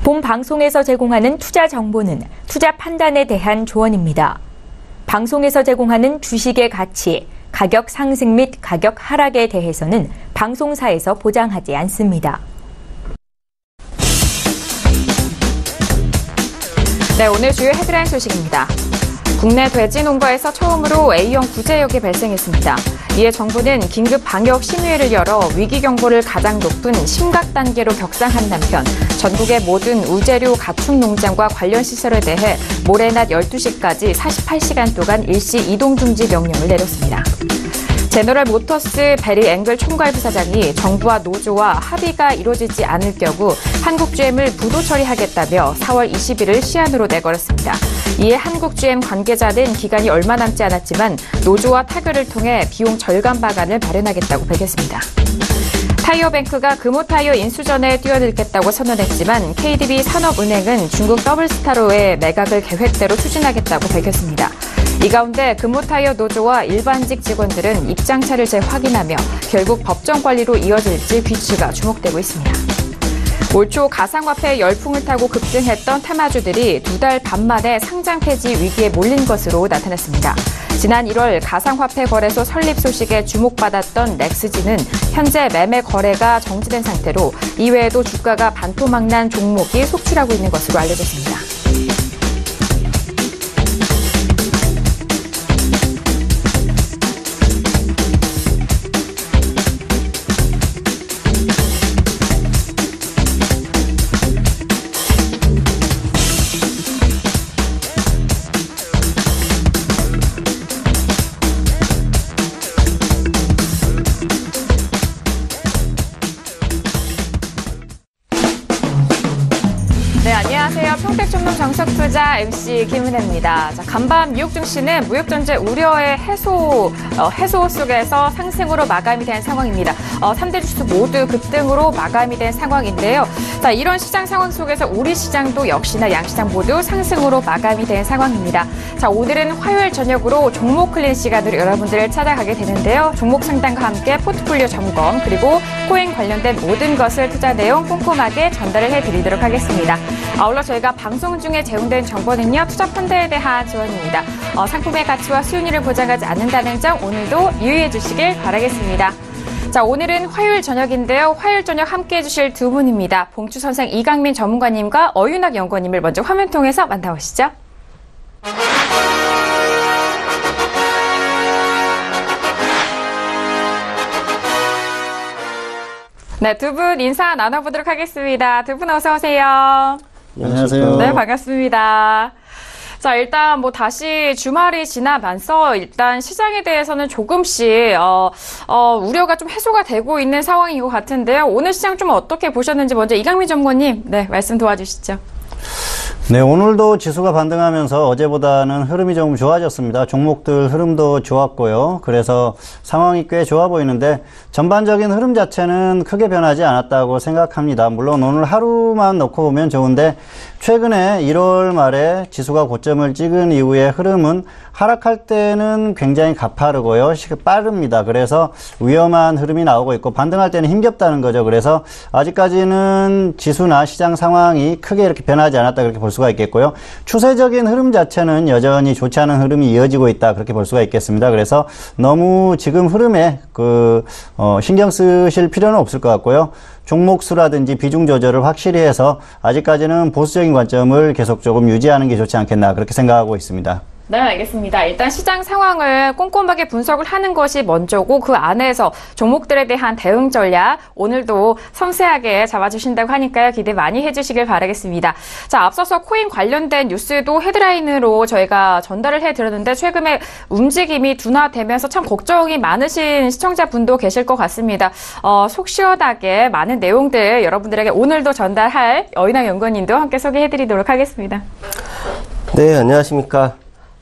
본 방송에서 제공하는 투자 정보는 투자 판단에 대한 조언입니다. 방송에서 제공하는 주식의 가치, 가격 상승 및 가격 하락에 대해서는 방송사에서 보장하지 않습니다. 네, 오늘 주요 헤드라인 소식입니다. 국내 돼지 농가에서 처음으로 A형 구제역이 발생했습니다. 이에 정부는 긴급 방역 심의회를 열어 위기 경보를 가장 높은 심각 단계로 격상한 한편 전국의 모든 우재료 가축 농장과 관련 시설에 대해 모레 낮 12시까지 48시간 동안 일시 이동 중지 명령을 내렸습니다. 제너럴 모터스 베리 앵글 총괄부사장이 정부와 노조와 합의가 이루어지지 않을 경우 한국 GM을 부도 처리하겠다며 4월 20일을 시한으로 내걸었습니다. 이에 한국 GM 관계자는 기간이 얼마 남지 않았지만 노조와 타결을 통해 비용 절감 방안을 마련하겠다고 밝혔습니다. 타이어뱅크가 금호타이어 인수전에 뛰어들겠다고 선언했지만 KDB 산업은행은 중국 더블스타로의 매각을 계획대로 추진하겠다고 밝혔습니다. 이 가운데 금호타이어 노조와 일반직 직원들은 입장차를 재확인하며 결국 법정 관리로 이어질지 귀추가 주목되고 있습니다. 올 초 가상화폐 열풍을 타고 급등했던 테마주들이 2달 반 만에 상장 폐지 위기에 몰린 것으로 나타났습니다. 지난 1월 가상화폐 거래소 설립 소식에 주목받았던 렉스지는 현재 매매 거래가 정지된 상태로 이외에도 주가가 반토막난 종목이 속출하고 있는 것으로 알려졌습니다. 안녕하세요. 평택촌놈 정석투자 MC 김은혜입니다. 자, 간밤 뉴욕 증시는 무역 전제 우려의 해소 속에서 상승으로 마감이 된 상황입니다. 3대 지수 모두 급등으로 마감이 된 상황인데요. 자, 이런 시장 상황 속에서 우리 시장도 역시나 양시장 모두 상승으로 마감이 된 상황입니다. 자, 오늘은 화요일 저녁으로 종목 클린 시간으로 여러분들을 찾아가게 되는데요. 종목 상담과 함께 포트폴리오 점검 그리고 코인 관련된 모든 것을 투자 내용 꼼꼼하게 전달을 해드리도록 하겠습니다. 아울러 저희가 방송 중에 제공된 정보는요, 투자 펀드에 대한 조언입니다. 상품의 가치와 수익률을 보장하지 않는다는 점 오늘도 유의해 주시길 바라겠습니다. 자, 오늘은 화요일 저녁인데요. 화요일 저녁 함께해 주실 두 분입니다. 봉추 선생 이강민 전문가님과 어윤학 연구원님을 먼저 화면 통해서 만나보시죠. 네, 두 분 인사 나눠보도록 하겠습니다. 두 분 어서 오세요. 안녕하세요. 네, 반갑습니다. 자, 일단 다시 주말이 지나면서 일단 시장에 대해서는 조금씩 우려가 좀 해소가 되고 있는 상황인 것 같은데요. 오늘 시장 좀 어떻게 보셨는지 먼저 이강민 전문가님, 네, 말씀 도와주시죠. 네, 오늘도 지수가 반등하면서 어제보다는 흐름이 조금 좋아졌습니다. 종목들 흐름도 좋았고요. 그래서 상황이 꽤 좋아 보이는데 전반적인 흐름 자체는 크게 변하지 않았다고 생각합니다. 물론 오늘 하루만 놓고 보면 좋은데 최근에 1월 말에 지수가 고점을 찍은 이후의 흐름은 하락할 때는 굉장히 가파르고요. 빠릅니다. 그래서 위험한 흐름이 나오고 있고 반등할 때는 힘겹다는 거죠. 그래서 아직까지는 지수나 시장 상황이 크게 이렇게 변하지 않았다 그렇게 볼 수가 있겠고요. 추세적인 흐름 자체는 여전히 좋지 않은 흐름이 이어지고 있다 그렇게 볼 수가 있겠습니다. 그래서 너무 지금 흐름에 신경 쓰실 필요는 없을 것 같고요. 종목 수라든지 비중 조절을 확실히 해서 아직까지는 보수적인 관점을 계속 조금 유지하는 게 좋지 않겠나 그렇게 생각하고 있습니다. 네, 알겠습니다. 일단 시장 상황을 꼼꼼하게 분석을 하는 것이 먼저고 그 안에서 종목들에 대한 대응 전략 오늘도 섬세하게 잡아주신다고 하니까요. 기대 많이 해주시길 바라겠습니다. 자, 앞서서 코인 관련된 뉴스도 헤드라인으로 저희가 전달을 해드렸는데 최근에 움직임이 둔화되면서 참 걱정이 많으신 시청자분도 계실 것 같습니다. 속 시원하게 많은 내용들 여러분들에게 오늘도 전달할 어윤학 연구원님도 함께 소개해드리도록 하겠습니다. 네, 안녕하십니까.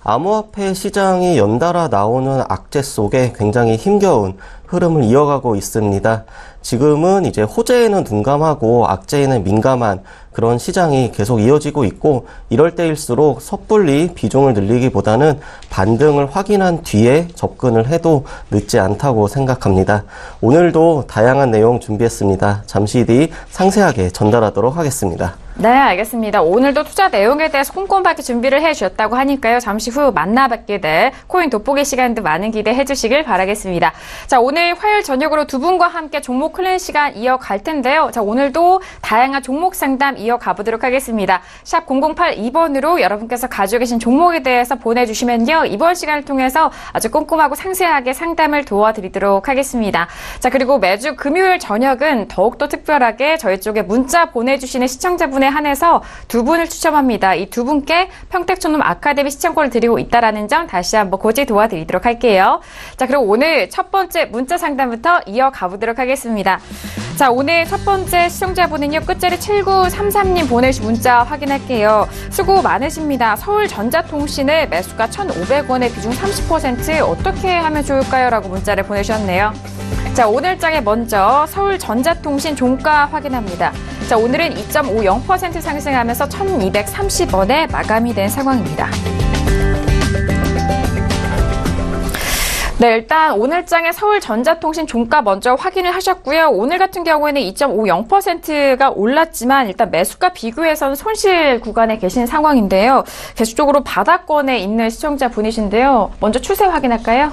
암호화폐 시장이 연달아 나오는 악재 속에 굉장히 힘겨운 흐름을 이어가고 있습니다. 지금은 이제 호재에는 둔감하고 악재에는 민감한 그런 시장이 계속 이어지고 있고, 이럴 때일수록 섣불리 비중을 늘리기보다는 반등을 확인한 뒤에 접근을 해도 늦지 않다고 생각합니다. 오늘도 다양한 내용 준비했습니다. 잠시 뒤 상세하게 전달하도록 하겠습니다. 네, 알겠습니다. 오늘도 투자 내용에 대해서 꼼꼼하게 준비를 해주셨다고 하니까요. 잠시 후 만나뵙게 될 코인 돋보기 시간도 많은 기대해 주시길 바라겠습니다. 자, 오늘 화요일 저녁으로 두 분과 함께 종목 클린 시간 이어갈 텐데요. 자, 오늘도 다양한 종목 상담 이어가 보도록 하겠습니다. 샵 0082번으로 여러분께서 가지고 계신 종목에 대해서 보내주시면요. 이번 시간을 통해서 아주 꼼꼼하고 상세하게 상담을 도와드리도록 하겠습니다. 자, 그리고 매주 금요일 저녁은 더욱더 특별하게 저희 쪽에 문자 보내주시는 시청자분의 한해서 두 분을 추첨합니다. 이 두 분께 평택촌놈 아카데미 시청권을 드리고 있다는 점 다시 한번 고지 도와드리도록 할게요. 자, 그럼 오늘 첫 번째 문자 상담부터 이어가 보도록 하겠습니다. 자, 오늘 첫 번째 시청자분은요. 끝자리 7933님 보내주신 문자 확인할게요. 수고 많으십니다. 서울전자통신의 매수가 1,500원에 비중 30% 어떻게 하면 좋을까요? 라고 문자를 보내주셨네요. 자, 오늘장에 먼저 서울전자통신 종가 확인합니다. 자, 오늘은 2.50% 상승하면서 1,230원에 마감이 된 상황입니다. 네, 일단 오늘장의 서울전자통신 종가 먼저 확인을 하셨고요. 오늘 같은 경우에는 2.50%가 올랐지만 일단 매수가 비교해서는 손실 구간에 계신 상황인데요. 계속적으로 바닥권에 있는 시청자분이신데요. 먼저 추세 확인할까요?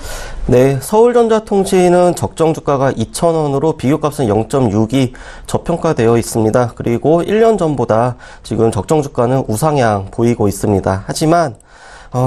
네, 서울전자통신은 적정 주가가 2,000원으로 비교값은 0.62 저평가되어 있습니다. 그리고 1년 전보다 지금 적정 주가는 우상향 보이고 있습니다. 하지만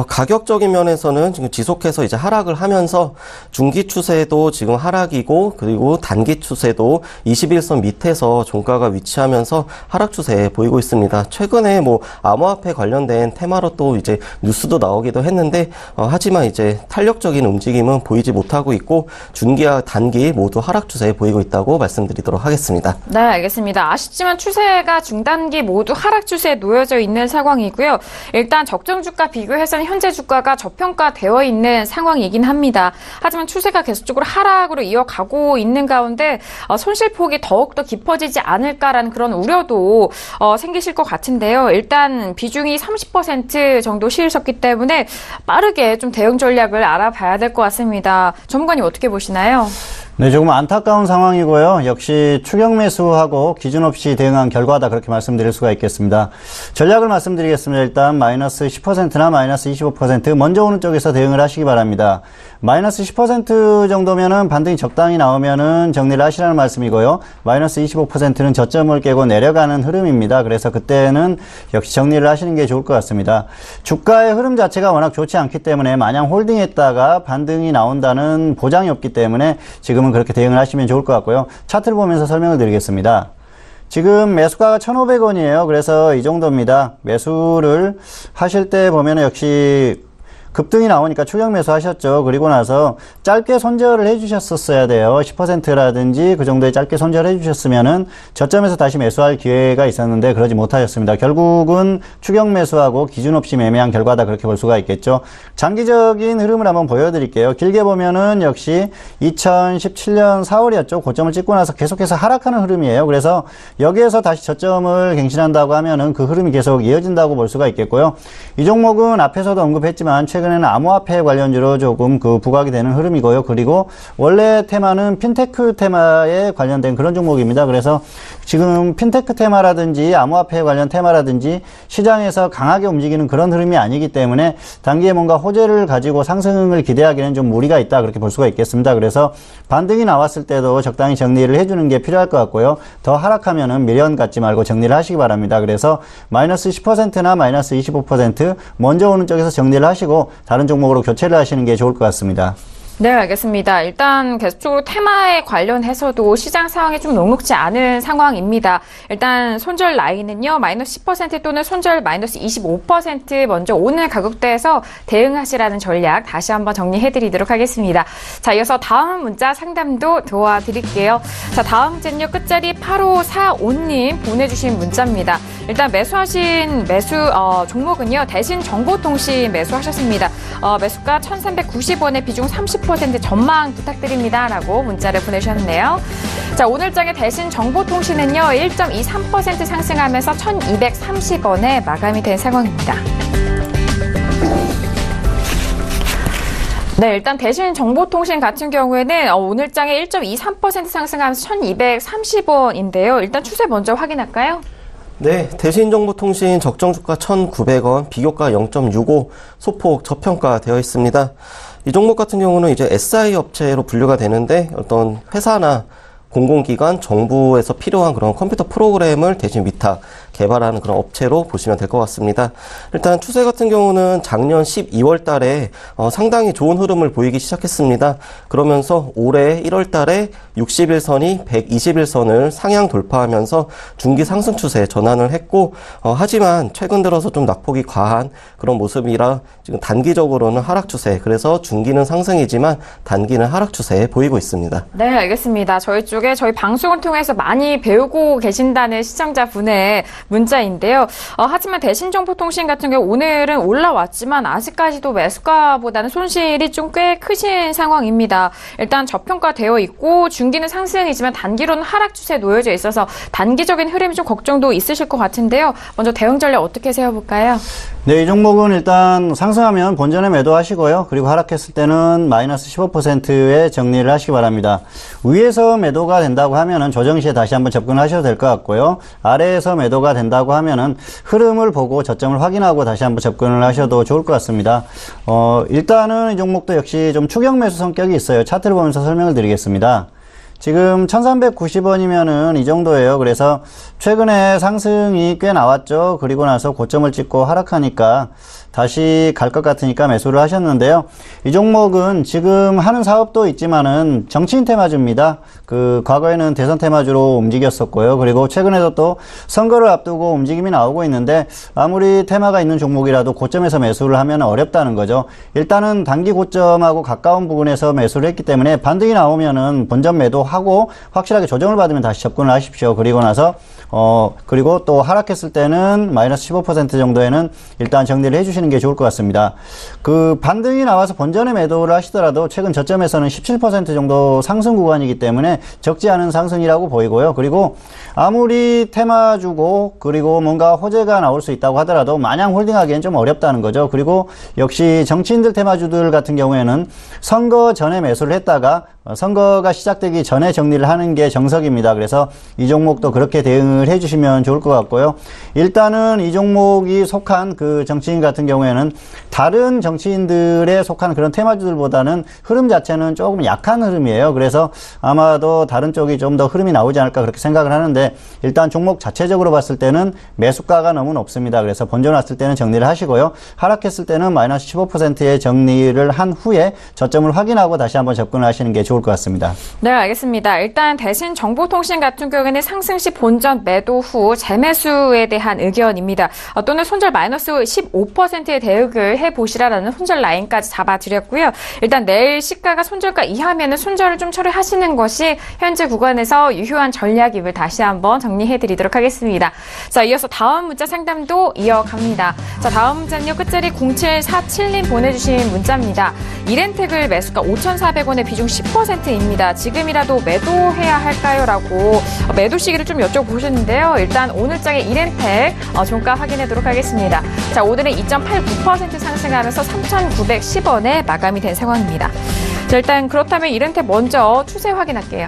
가격적인 면에서는 지금 지속해서 이제 하락을 하면서 중기 추세도 지금 하락이고, 그리고 단기 추세도 21선 밑에서 종가가 위치하면서 하락 추세 보이고 있습니다. 최근에 뭐 암호화폐 관련된 테마로 또 이제 뉴스도 나오기도 했는데, 하지만 이제 탄력적인 움직임은 보이지 못하고 있고, 중기와 단기 모두 하락 추세 보이고 있다고 말씀드리도록 하겠습니다. 네, 알겠습니다. 아쉽지만 추세가 중단기 모두 하락 추세에 놓여져 있는 상황이고요. 일단 적정 주가 비교해서 현재 주가가 저평가되어 있는 상황이긴 합니다. 하지만 추세가 계속적으로 하락으로 이어가고 있는 가운데 손실폭이 더욱더 깊어지지 않을까라는 그런 우려도 생기실 것 같은데요. 일단 비중이 30% 정도 실으셨기 때문에 빠르게 좀 대응 전략을 알아봐야 될 것 같습니다. 전문가님 어떻게 보시나요? 네, 조금 안타까운 상황이고요. 역시 추격 매수하고 기준 없이 대응한 결과다, 그렇게 말씀드릴 수가 있겠습니다. 전략을 말씀드리겠습니다. 일단 마이너스 10%나 마이너스 25% 먼저 오는 쪽에서 대응을 하시기 바랍니다. 마이너스 10% 정도면은 반등이 적당히 나오면은 정리를 하시라는 말씀이고요. 마이너스 25%는 저점을 깨고 내려가는 흐름입니다. 그래서 그때는 역시 정리를 하시는 게 좋을 것 같습니다. 주가의 흐름 자체가 워낙 좋지 않기 때문에 마냥 홀딩했다가 반등이 나온다는 보장이 없기 때문에 지금은 그렇게 대응을 하시면 좋을 것 같고요. 차트를 보면서 설명을 드리겠습니다. 지금 매수가가 1,500원이에요. 그래서 이 정도입니다. 매수를 하실 때 보면 역시 급등이 나오니까 추격 매수 하셨죠. 그리고 나서 짧게 손절을 해주셨었어야 돼요. 10%라든지 그 정도의 짧게 손절해 주셨으면은 저점에서 다시 매수할 기회가 있었는데 그러지 못하셨습니다. 결국은 추격 매수하고 기준 없이 매매한 결과다, 그렇게 볼 수가 있겠죠. 장기적인 흐름을 한번 보여드릴게요. 길게 보면은 역시 2017년 4월이었죠. 고점을 찍고 나서 계속해서 하락하는 흐름이에요. 그래서 여기에서 다시 저점을 갱신한다고 하면은 그 흐름이 계속 이어진다고 볼 수가 있겠고요. 이 종목은 앞에서도 언급했지만 최근에는 암호화폐 관련주로 조금 부각이 되는 흐름이고요. 그리고 원래 테마는 핀테크 테마에 관련된 그런 종목입니다. 그래서 지금 핀테크 테마라든지 암호화폐 관련 테마라든지 시장에서 강하게 움직이는 그런 흐름이 아니기 때문에 단기에 뭔가 호재를 가지고 상승을 기대하기는 좀 무리가 있다, 그렇게 볼 수가 있겠습니다. 그래서 반등이 나왔을 때도 적당히 정리를 해주는 게 필요할 것 같고요. 더 하락하면은 미련 갖지 말고 정리를 하시기 바랍니다. 그래서 마이너스 10%나 마이너스 25% 먼저 오는 쪽에서 정리를 하시고 다른 종목으로 교체를 하시는 게 좋을 것 같습니다. 네, 알겠습니다. 일단 계속적으로 테마에 관련해서도 시장 상황이 좀 녹록지 않은 상황입니다. 일단 손절 라인은요, 마이너스 10% 또는 손절 마이너스 25% 먼저 오늘 가격대에서 대응하시라는 전략 다시 한번 정리해드리도록 하겠습니다. 자, 이어서 다음 문자 상담도 도와드릴게요. 자, 다음 문제는요, 끝자리 8545님 보내주신 문자입니다. 일단 매수하신 종목은요, 대신정보통신 매수하셨습니다. 매수가 1,390원에 비중 30% 20% 전망 부탁드립니다라고 문자를 보내주셨네요. 자, 오늘장의 대신 정보통신은요, 1.23% 상승하면서 1,230원에 마감이 된 상황입니다. 네, 일단 대신 정보통신 같은 경우에는 오늘장에 1.23% 상승하면서 1,230원인데요. 일단 추세 먼저 확인할까요? 네, 대신정보통신 적정주가 1,900원, 비교가 0.65, 소폭 저평가되어 있습니다. 이 종목 같은 경우는 이제 SI 업체로 분류가 되는데 어떤 회사나 공공기관, 정부에서 필요한 그런 컴퓨터 프로그램을 대신 위탁, 개발하는 그런 업체로 보시면 될 것 같습니다. 일단 추세 같은 경우는 작년 12월 달에 상당히 좋은 흐름을 보이기 시작했습니다. 그러면서 올해 1월 달에 60일선이 120일선을 상향 돌파하면서 중기 상승 추세에 전환을 했고, 하지만 최근 들어서 좀 낙폭이 과한 그런 모습이라 지금 단기적으로는 하락 추세, 그래서 중기는 상승이지만 단기는 하락 추세에 보이고 있습니다. 네, 알겠습니다. 저희 방송을 통해서 많이 배우고 계신다는 시청자분의 문자인데요. 하지만 대신정보통신 같은 경우 오늘은 올라왔지만 아직까지도 매수가보다는 손실이 좀 꽤 크신 상황입니다. 일단 저평가되어 있고 중기는 상승이지만 단기로는 하락 추세에 놓여져 있어서 단기적인 흐름이 좀 걱정도 있으실 것 같은데요. 먼저 대응 전략 어떻게 세워볼까요? 네, 이 종목은 일단 상승하면 본전에 매도하시고요. 그리고 하락했을 때는 마이너스 15%의 정리를 하시기 바랍니다. 위에서 매도가 된다고 하면은 조정 시에 다시 한번 접근하셔도 될 것 같고요. 아래에서 매도가 된다고 하면은 흐름을 보고 저점을 확인하고 다시 한번 접근을 하셔도 좋을 것 같습니다. 일단은 이 종목도 역시 좀 추격 매수 성격이 있어요. 차트를 보면서 설명을 드리겠습니다. 지금 1390원이면은 이 정도예요. 그래서 최근에 상승이 꽤 나왔죠. 그리고 나서 고점을 찍고 하락하니까 다시 갈 것 같으니까 매수를 하셨는데요. 이 종목은 지금 하는 사업도 있지만은 정치인 테마주입니다. 과거에는 대선 테마주로 움직였었고요. 그리고 최근에도 또 선거를 앞두고 움직임이 나오고 있는데 아무리 테마가 있는 종목이라도 고점에서 매수를 하면 어렵다는 거죠. 일단은 단기 고점하고 가까운 부분에서 매수를 했기 때문에 반등이 나오면은 본전 매도하고 확실하게 조정을 받으면 다시 접근을 하십시오. 그리고 나서 그리고 또 하락했을 때는 마이너스 15% 정도에는 일단 정리를 해주시는 게 좋을 것 같습니다. 반등이 나와서 본전에 매도를 하시더라도 최근 저점에서는 17% 정도 상승 구간이기 때문에 적지 않은 상승이라고 보이고요. 그리고 아무리 테마주고 그리고 뭔가 호재가 나올 수 있다고 하더라도 마냥 홀딩하기엔 좀 어렵다는 거죠. 그리고 역시 정치인들 테마주들 같은 경우에는 선거 전에 매수를 했다가 선거가 시작되기 전에 정리를 하는 게 정석입니다. 그래서 이 종목도 그렇게 대응을 해주시면 좋을 것 같고요. 일단은 이 종목이 속한 정치인 같은 경우에는 다른 정치인들에 속한 그런 테마주들보다는 흐름 자체는 조금 약한 흐름이에요. 그래서 아마도 다른 쪽이 좀 더 흐름이 나오지 않을까 그렇게 생각을 하는데 일단 종목 자체적으로 봤을 때는 매수가가 너무 높습니다. 그래서 본전 왔을 때는 정리를 하시고요. 하락했을 때는 마이너스 15%의 정리를 한 후에 저점을 확인하고 다시 한번 접근을 하시는 게 좋을 것 같습니다. 네, 알겠습니다. 일단 대신 정보통신 같은 경우에는 상승 시 본전 매도 후 재매수에 대한 의견입니다. 또는 손절 마이너스 15%의 대응을 해보시라라는 손절 라인까지 잡아드렸고요. 일단 내일 시가가 손절가 이하면은 손절을 좀 처리하시는 것이 현재 구간에서 유효한 전략임을 다시 한번 정리해드리도록 하겠습니다. 자, 이어서 다음 문자 상담도 이어갑니다. 자, 다음 문자는요. 끝자리 0747님 보내주신 문자입니다. 이렌텍을 매수가 5,400원에 비중 10%입니다. 지금이라도 매도해야 할까요? 라고 매도 시기를 좀 여쭤보셨는데요. 일단 오늘장의 이렌텍 종가 확인하도록 하겠습니다. 자, 오늘은 2.89% 상승하면서 3,910원에 마감이 된 상황입니다. 자, 일단 그렇다면 이렌텍 먼저 추세 확인할게요.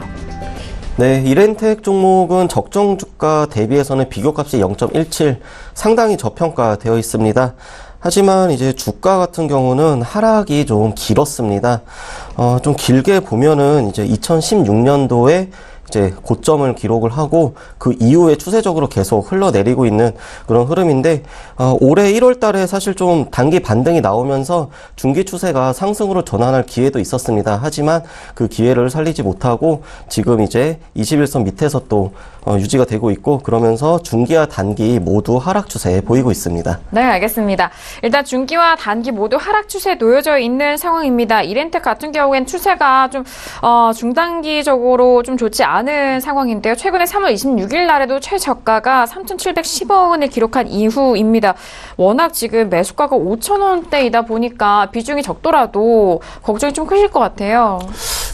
네, 이렌텍 종목은 적정 주가 대비해서는 비교값이 0.17, 상당히 저평가되어 있습니다. 하지만 이제 주가 같은 경우는 하락이 좀 길었습니다. 좀 길게 보면은 이제 2016년도에 이제 고점을 기록을 하고 그 이후에 추세적으로 계속 흘러내리고 있는 그런 흐름인데 올해 1월 달에 사실 좀 단기 반등이 나오면서 중기 추세가 상승으로 전환할 기회도 있었습니다. 하지만 그 기회를 살리지 못하고 지금 이제 21선 밑에서 또 유지가 되고 있고 그러면서 중기와 단기 모두 하락 추세 보이고 있습니다. 네, 알겠습니다. 일단 중기와 단기 모두 하락 추세에 놓여져 있는 상황입니다. 이렌텍 같은 경우엔 추세가 좀 중단기적으로 좀 좋지 않은 상황인데요. 최근에 3월 26일 날에도 최저가가 3,710원을 기록한 이후입니다. 워낙 지금 매수가가 5,000원대이다 보니까 비중이 적더라도 걱정이 좀 크실 것 같아요.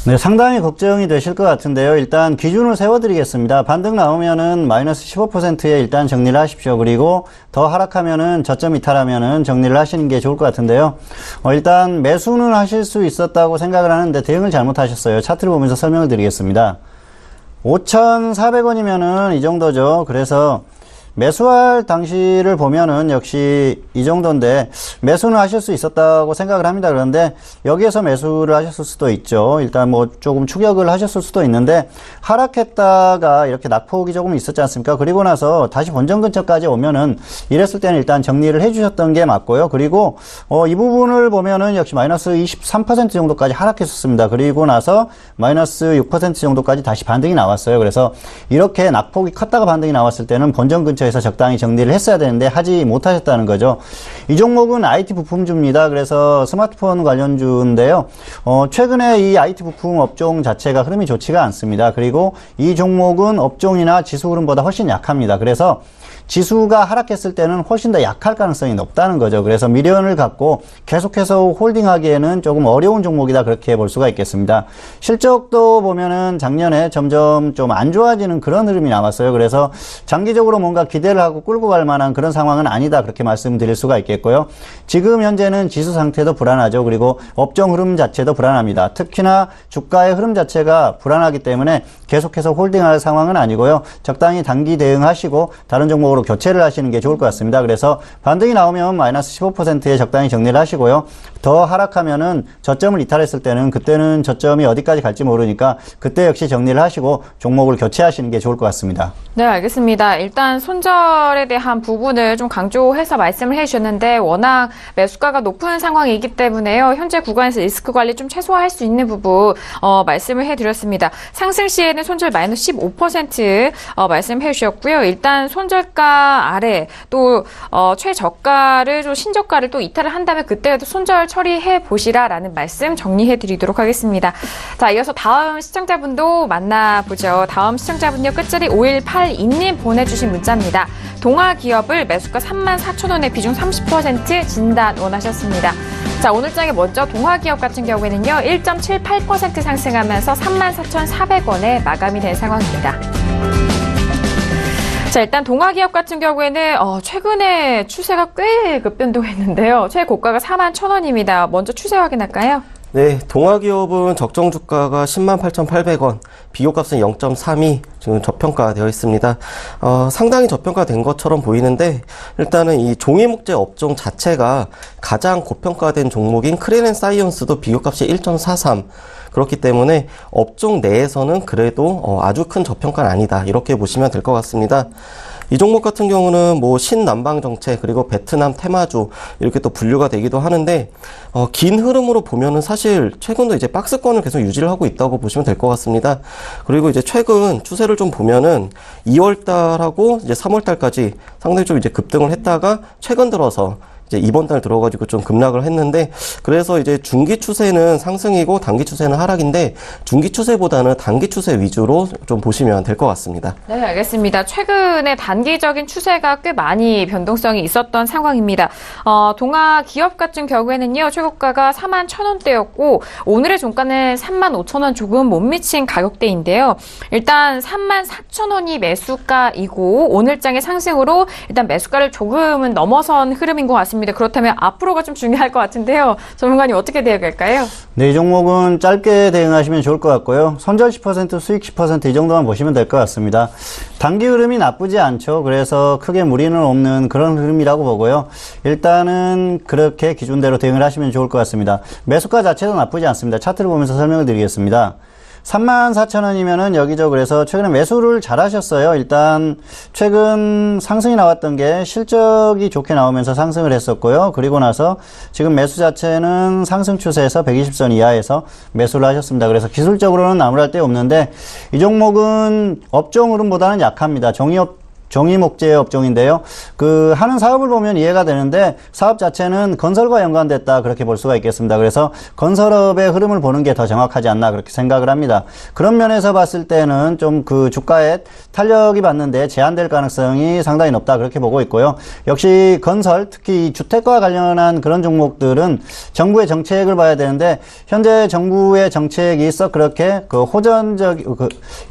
네, 상당히 걱정이 되실 것 같은데요. 일단 기준을 세워드리겠습니다. 반등 나오면은 마이너스 15%에 일단 정리를 하십시오. 그리고 더 하락하면은 저점 이탈하면은 정리를 하시는 게 좋을 것 같은데요. 일단 매수는 하실 수 있었다고 생각을 하는데 대응을 잘못하셨어요. 차트를 보면서 설명을 드리겠습니다. 5,400원이면은 이 정도죠. 그래서 매수할 당시를 보면은 역시 이 정도인데 매수는 하실 수 있었다고 생각을 합니다. 그런데 여기에서 매수를 하셨을 수도 있죠. 일단 뭐 조금 추격을 하셨을 수도 있는데 하락했다가 이렇게 낙폭이 조금 있었지 않습니까? 그리고 나서 다시 본전 근처까지 오면은 이랬을 때는 일단 정리를 해주셨던 게 맞고요. 그리고 이 부분을 보면은 역시 마이너스 23% 정도까지 하락했었습니다. 그리고 나서 마이너스 6% 정도까지 다시 반등이 나왔어요. 그래서 이렇게 낙폭이 컸다가 반등이 나왔을 때는 본전 근처에서 적당히 정리를 했어야 되는데 하지 못하셨다는 거죠. 이 종목은 IT 부품주입니다. 그래서 스마트폰 관련주인데요. 최근에 이 IT 부품 업종 자체가 흐름이 좋지가 않습니다. 그리고 이 종목은 업종이나 지수 흐름보다 훨씬 약합니다. 그래서 지수가 하락했을 때는 훨씬 더 약할 가능성이 높다는 거죠. 그래서 미련을 갖고 계속해서 홀딩하기에는 조금 어려운 종목이다, 그렇게 볼 수가 있겠습니다. 실적도 보면은 작년에 점점 좀 안 좋아지는 그런 흐름이 나왔어요. 그래서 장기적으로 뭔가 기대를 하고 끌고 갈 만한 그런 상황은 아니다, 그렇게 말씀드릴 수가 있겠고요. 지금 현재는 지수 상태도 불안하죠. 그리고 업종 흐름 자체도 불안합니다. 특히나 주가의 흐름 자체가 불안하기 때문에 계속해서 홀딩할 상황은 아니고요. 적당히 단기 대응하시고 다른 종목으로 교체를 하시는 게 좋을 것 같습니다. 그래서 반등이 나오면 마이너스 15%에 적당히 정리를 하시고요. 더 하락하면은 저점을 이탈했을 때는 그때는 저점이 어디까지 갈지 모르니까 그때 역시 정리를 하시고 종목을 교체하시는 게 좋을 것 같습니다. 네, 알겠습니다. 일단 손절에 대한 부분을 좀 강조해서 말씀을 해주셨는데 워낙 매수가가 높은 상황이기 때문에요. 현재 구간에서 리스크 관리 좀 최소화할 수 있는 부분 말씀을 해드렸습니다. 상승 시에는 손절 마이너스 15% 말씀해 주셨고요. 일단 손절가 아래 또 최저가를 좀 신저가를 또 이탈을 한다면 그때도 손절 처리해 보시라라는 말씀 정리해 드리도록 하겠습니다. 자, 이어서 다음 시청자분도 만나보죠. 다음 시청자분요, 끝자리 5182님 보내주신 문자입니다. 동아기업을 매수가 34,000원에 비중 30% 진단 원하셨습니다. 자, 오늘장에 먼저 동아기업 같은 경우에는요, 1.78% 상승하면서 34,400원에 마감이 된 상황입니다. 자, 일단 동아기업 같은 경우에는 최근에 추세가 꽤 급변동했는데요. 최고가가 41,000원입니다. 먼저 추세 확인할까요? 네, 동아기업은 적정 주가가 108,800원, 비교값은 0.32, 지금 저평가되어 있습니다. 상당히 저평가된 것처럼 보이는데, 일단은 이 종이목재 업종 자체가 가장 고평가된 종목인 크레넨사이언스도 비교값이 1.43, 그렇기 때문에 업종 내에서는 그래도 아주 큰 저평가는 아니다, 이렇게 보시면 될 것 같습니다. 이 종목 같은 경우는 뭐 신남방 정책 그리고 베트남 테마주 이렇게 또 분류가 되기도 하는데 긴 흐름으로 보면은 사실 최근도 이제 박스권을 계속 유지를 하고 있다고 보시면 될 것 같습니다. 그리고 이제 최근 추세를 좀 보면은 2월 달하고 이제 3월 달까지 상당히 좀 이제 급등을 했다가 최근 들어서 이제 이번 달 들어가지고 좀 급락을 했는데, 그래서 이제 중기 추세는 상승이고 단기 추세는 하락인데 중기 추세보다는 단기 추세 위주로 좀 보시면 될 것 같습니다. 네, 알겠습니다. 최근에 단기적인 추세가 꽤 많이 변동성이 있었던 상황입니다. 동아기업 같은 경우에는요, 최고가가 41,000원대였고 오늘의 종가는 35,000원 조금 못 미친 가격대인데요. 일단 34,000원이 매수가이고 오늘장의 상승으로 일단 매수가를 조금은 넘어선 흐름인 것 같습니다. 그렇다면 앞으로가 좀 중요할 것 같은데요. 전문가님 어떻게 대응할까요? 네, 이 종목은 짧게 대응하시면 좋을 것 같고요. 손절 10%, 수익 10% 이 정도만 보시면 될 것 같습니다. 단기 흐름이 나쁘지 않죠. 그래서 크게 무리는 없는 그런 흐름이라고 보고요. 일단은 그렇게 기준대로 대응을 하시면 좋을 것 같습니다. 매수가 자체도 나쁘지 않습니다. 차트를 보면서 설명을 드리겠습니다. 34,000원이면은 여기죠. 그래서 최근에 매수를 잘 하셨어요. 일단 최근 상승이 나왔던 게 실적이 좋게 나오면서 상승을 했었고요. 그리고 나서 지금 매수 자체는 상승 추세에서 120선 이하에서 매수를 하셨습니다. 그래서 기술적으로는 나무랄 데 없는데 이 종목은 업종 흐름보다는 약합니다. 정의목재 업종인데요. 하는 사업을 보면 이해가 되는데 사업 자체는 건설과 연관됐다 그렇게 볼 수가 있겠습니다. 그래서 건설업의 흐름을 보는 게 더 정확하지 않나 그렇게 생각을 합니다. 그런 면에서 봤을 때는 좀 주가에 탄력이 받는데 제한될 가능성이 상당히 높다 그렇게 보고 있고요. 역시 건설, 특히 주택과 관련한 그런 종목들은 정부의 정책을 봐야 되는데 현재 정부의 정책이 썩 그렇게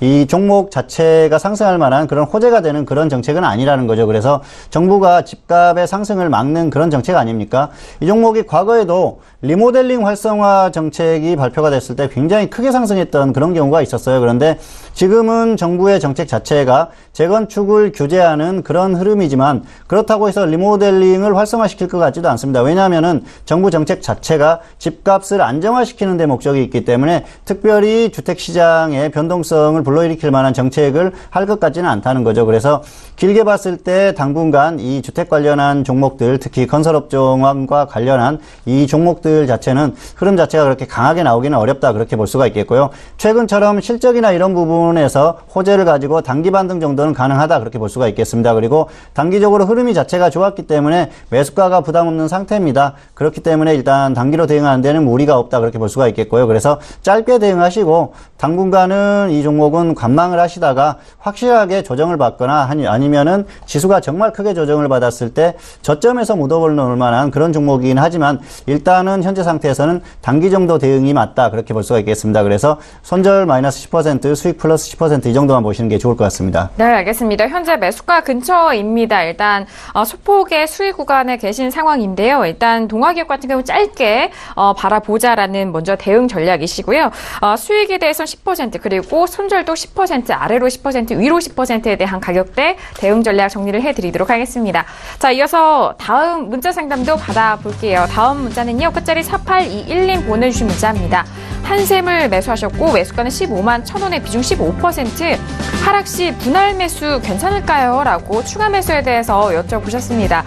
이 종목 자체가 상승할 만한 그런 호재가 되는 그런 정책은 아니라는 거죠. 그래서 정부가 집값의 상승을 막는 그런 정책 아닙니까? 이 종목이 과거에도 리모델링 활성화 정책이 발표가 됐을 때 굉장히 크게 상승했던 그런 경우가 있었어요. 그런데 지금은 정부의 정책 자체가 재건축을 규제하는 그런 흐름이지만 그렇다고 해서 리모델링을 활성화시킬 것 같지도 않습니다. 왜냐하면은 정부 정책 자체가 집값을 안정화시키는 데 목적이 있기 때문에 특별히 주택시장의 변동성을 불러일으킬 만한 정책을 할 것 같지는 않다는 거죠. 그래서 길게 봤을 때 당분간 이 주택 관련한 종목들, 특히 건설업종과 관련한 이 종목들 자체는 흐름 자체가 그렇게 강하게 나오기는 어렵다 그렇게 볼 수가 있겠고요. 최근처럼 실적이나 이런 부분에서 호재를 가지고 단기 반등 정도는 가능하다 그렇게 볼 수가 있겠습니다. 그리고 단기적으로 흐름이 자체가 좋았기 때문에 매수가가 부담 없는 상태입니다. 그렇기 때문에 일단 단기로 대응하는 데는 무리가 없다 그렇게 볼 수가 있겠고요. 그래서 짧게 대응하시고 당분간은 이 종목은 관망을 하시다가 확실하게 조정을 받거나 아니면은 지수가 정말 크게 조정을 받았을 때 저점에서 무덤을 놓을 만한 그런 종목이긴 하지만 일단은 현재 상태에서는 단기 정도 대응이 맞다 그렇게 볼 수가 있겠습니다. 그래서 손절 마이너스 10%, 수익 플러스 10% 이 정도만 보시는 게 좋을 것 같습니다. 네, 알겠습니다. 현재 매수가 근처입니다. 일단 소폭의 수익 구간에 계신 상황인데요. 일단 동아기업 같은 경우 짧게 바라보자라는 먼저 대응 전략이시고요. 수익에 대해서는 10% 그리고 손절도 10% 아래로 10% 위로 10%에 대한 가격대 대응 전략 정리를 해드리도록 하겠습니다. 자, 이어서 다음 문자 상담도 받아볼게요. 다음 문자는요. 끝자리 4821님 보내주신 문자입니다. 한샘을 매수하셨고 매수가는 15만 1,000원에 비중 15%. 하락 시 분할 매수 괜찮을까요? 라고 추가 매수에 대해서 여쭤보셨습니다.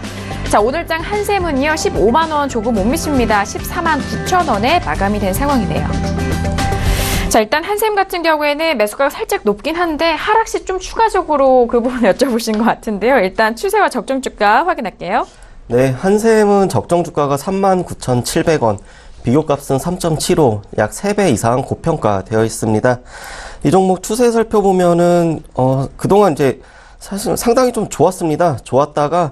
자, 오늘장 한샘은요. 15만 원 조금 못 미칩니다. 14만 9,000원에 마감이 된 상황이네요. 자, 일단 한샘 같은 경우에는 매수가가 살짝 높긴 한데 하락 시 좀 추가적으로 그 부분 여쭤보신 것 같은데요. 일단 추세와 적정 주가 확인할게요. 네, 한샘은 적정 주가가 39,700원, 비교값은 3.75, 약 3배 이상 고평가되어 있습니다. 이 종목 추세 살펴보면은 그동안 이제 사실 상당히 좀 좋았습니다. 좋았다가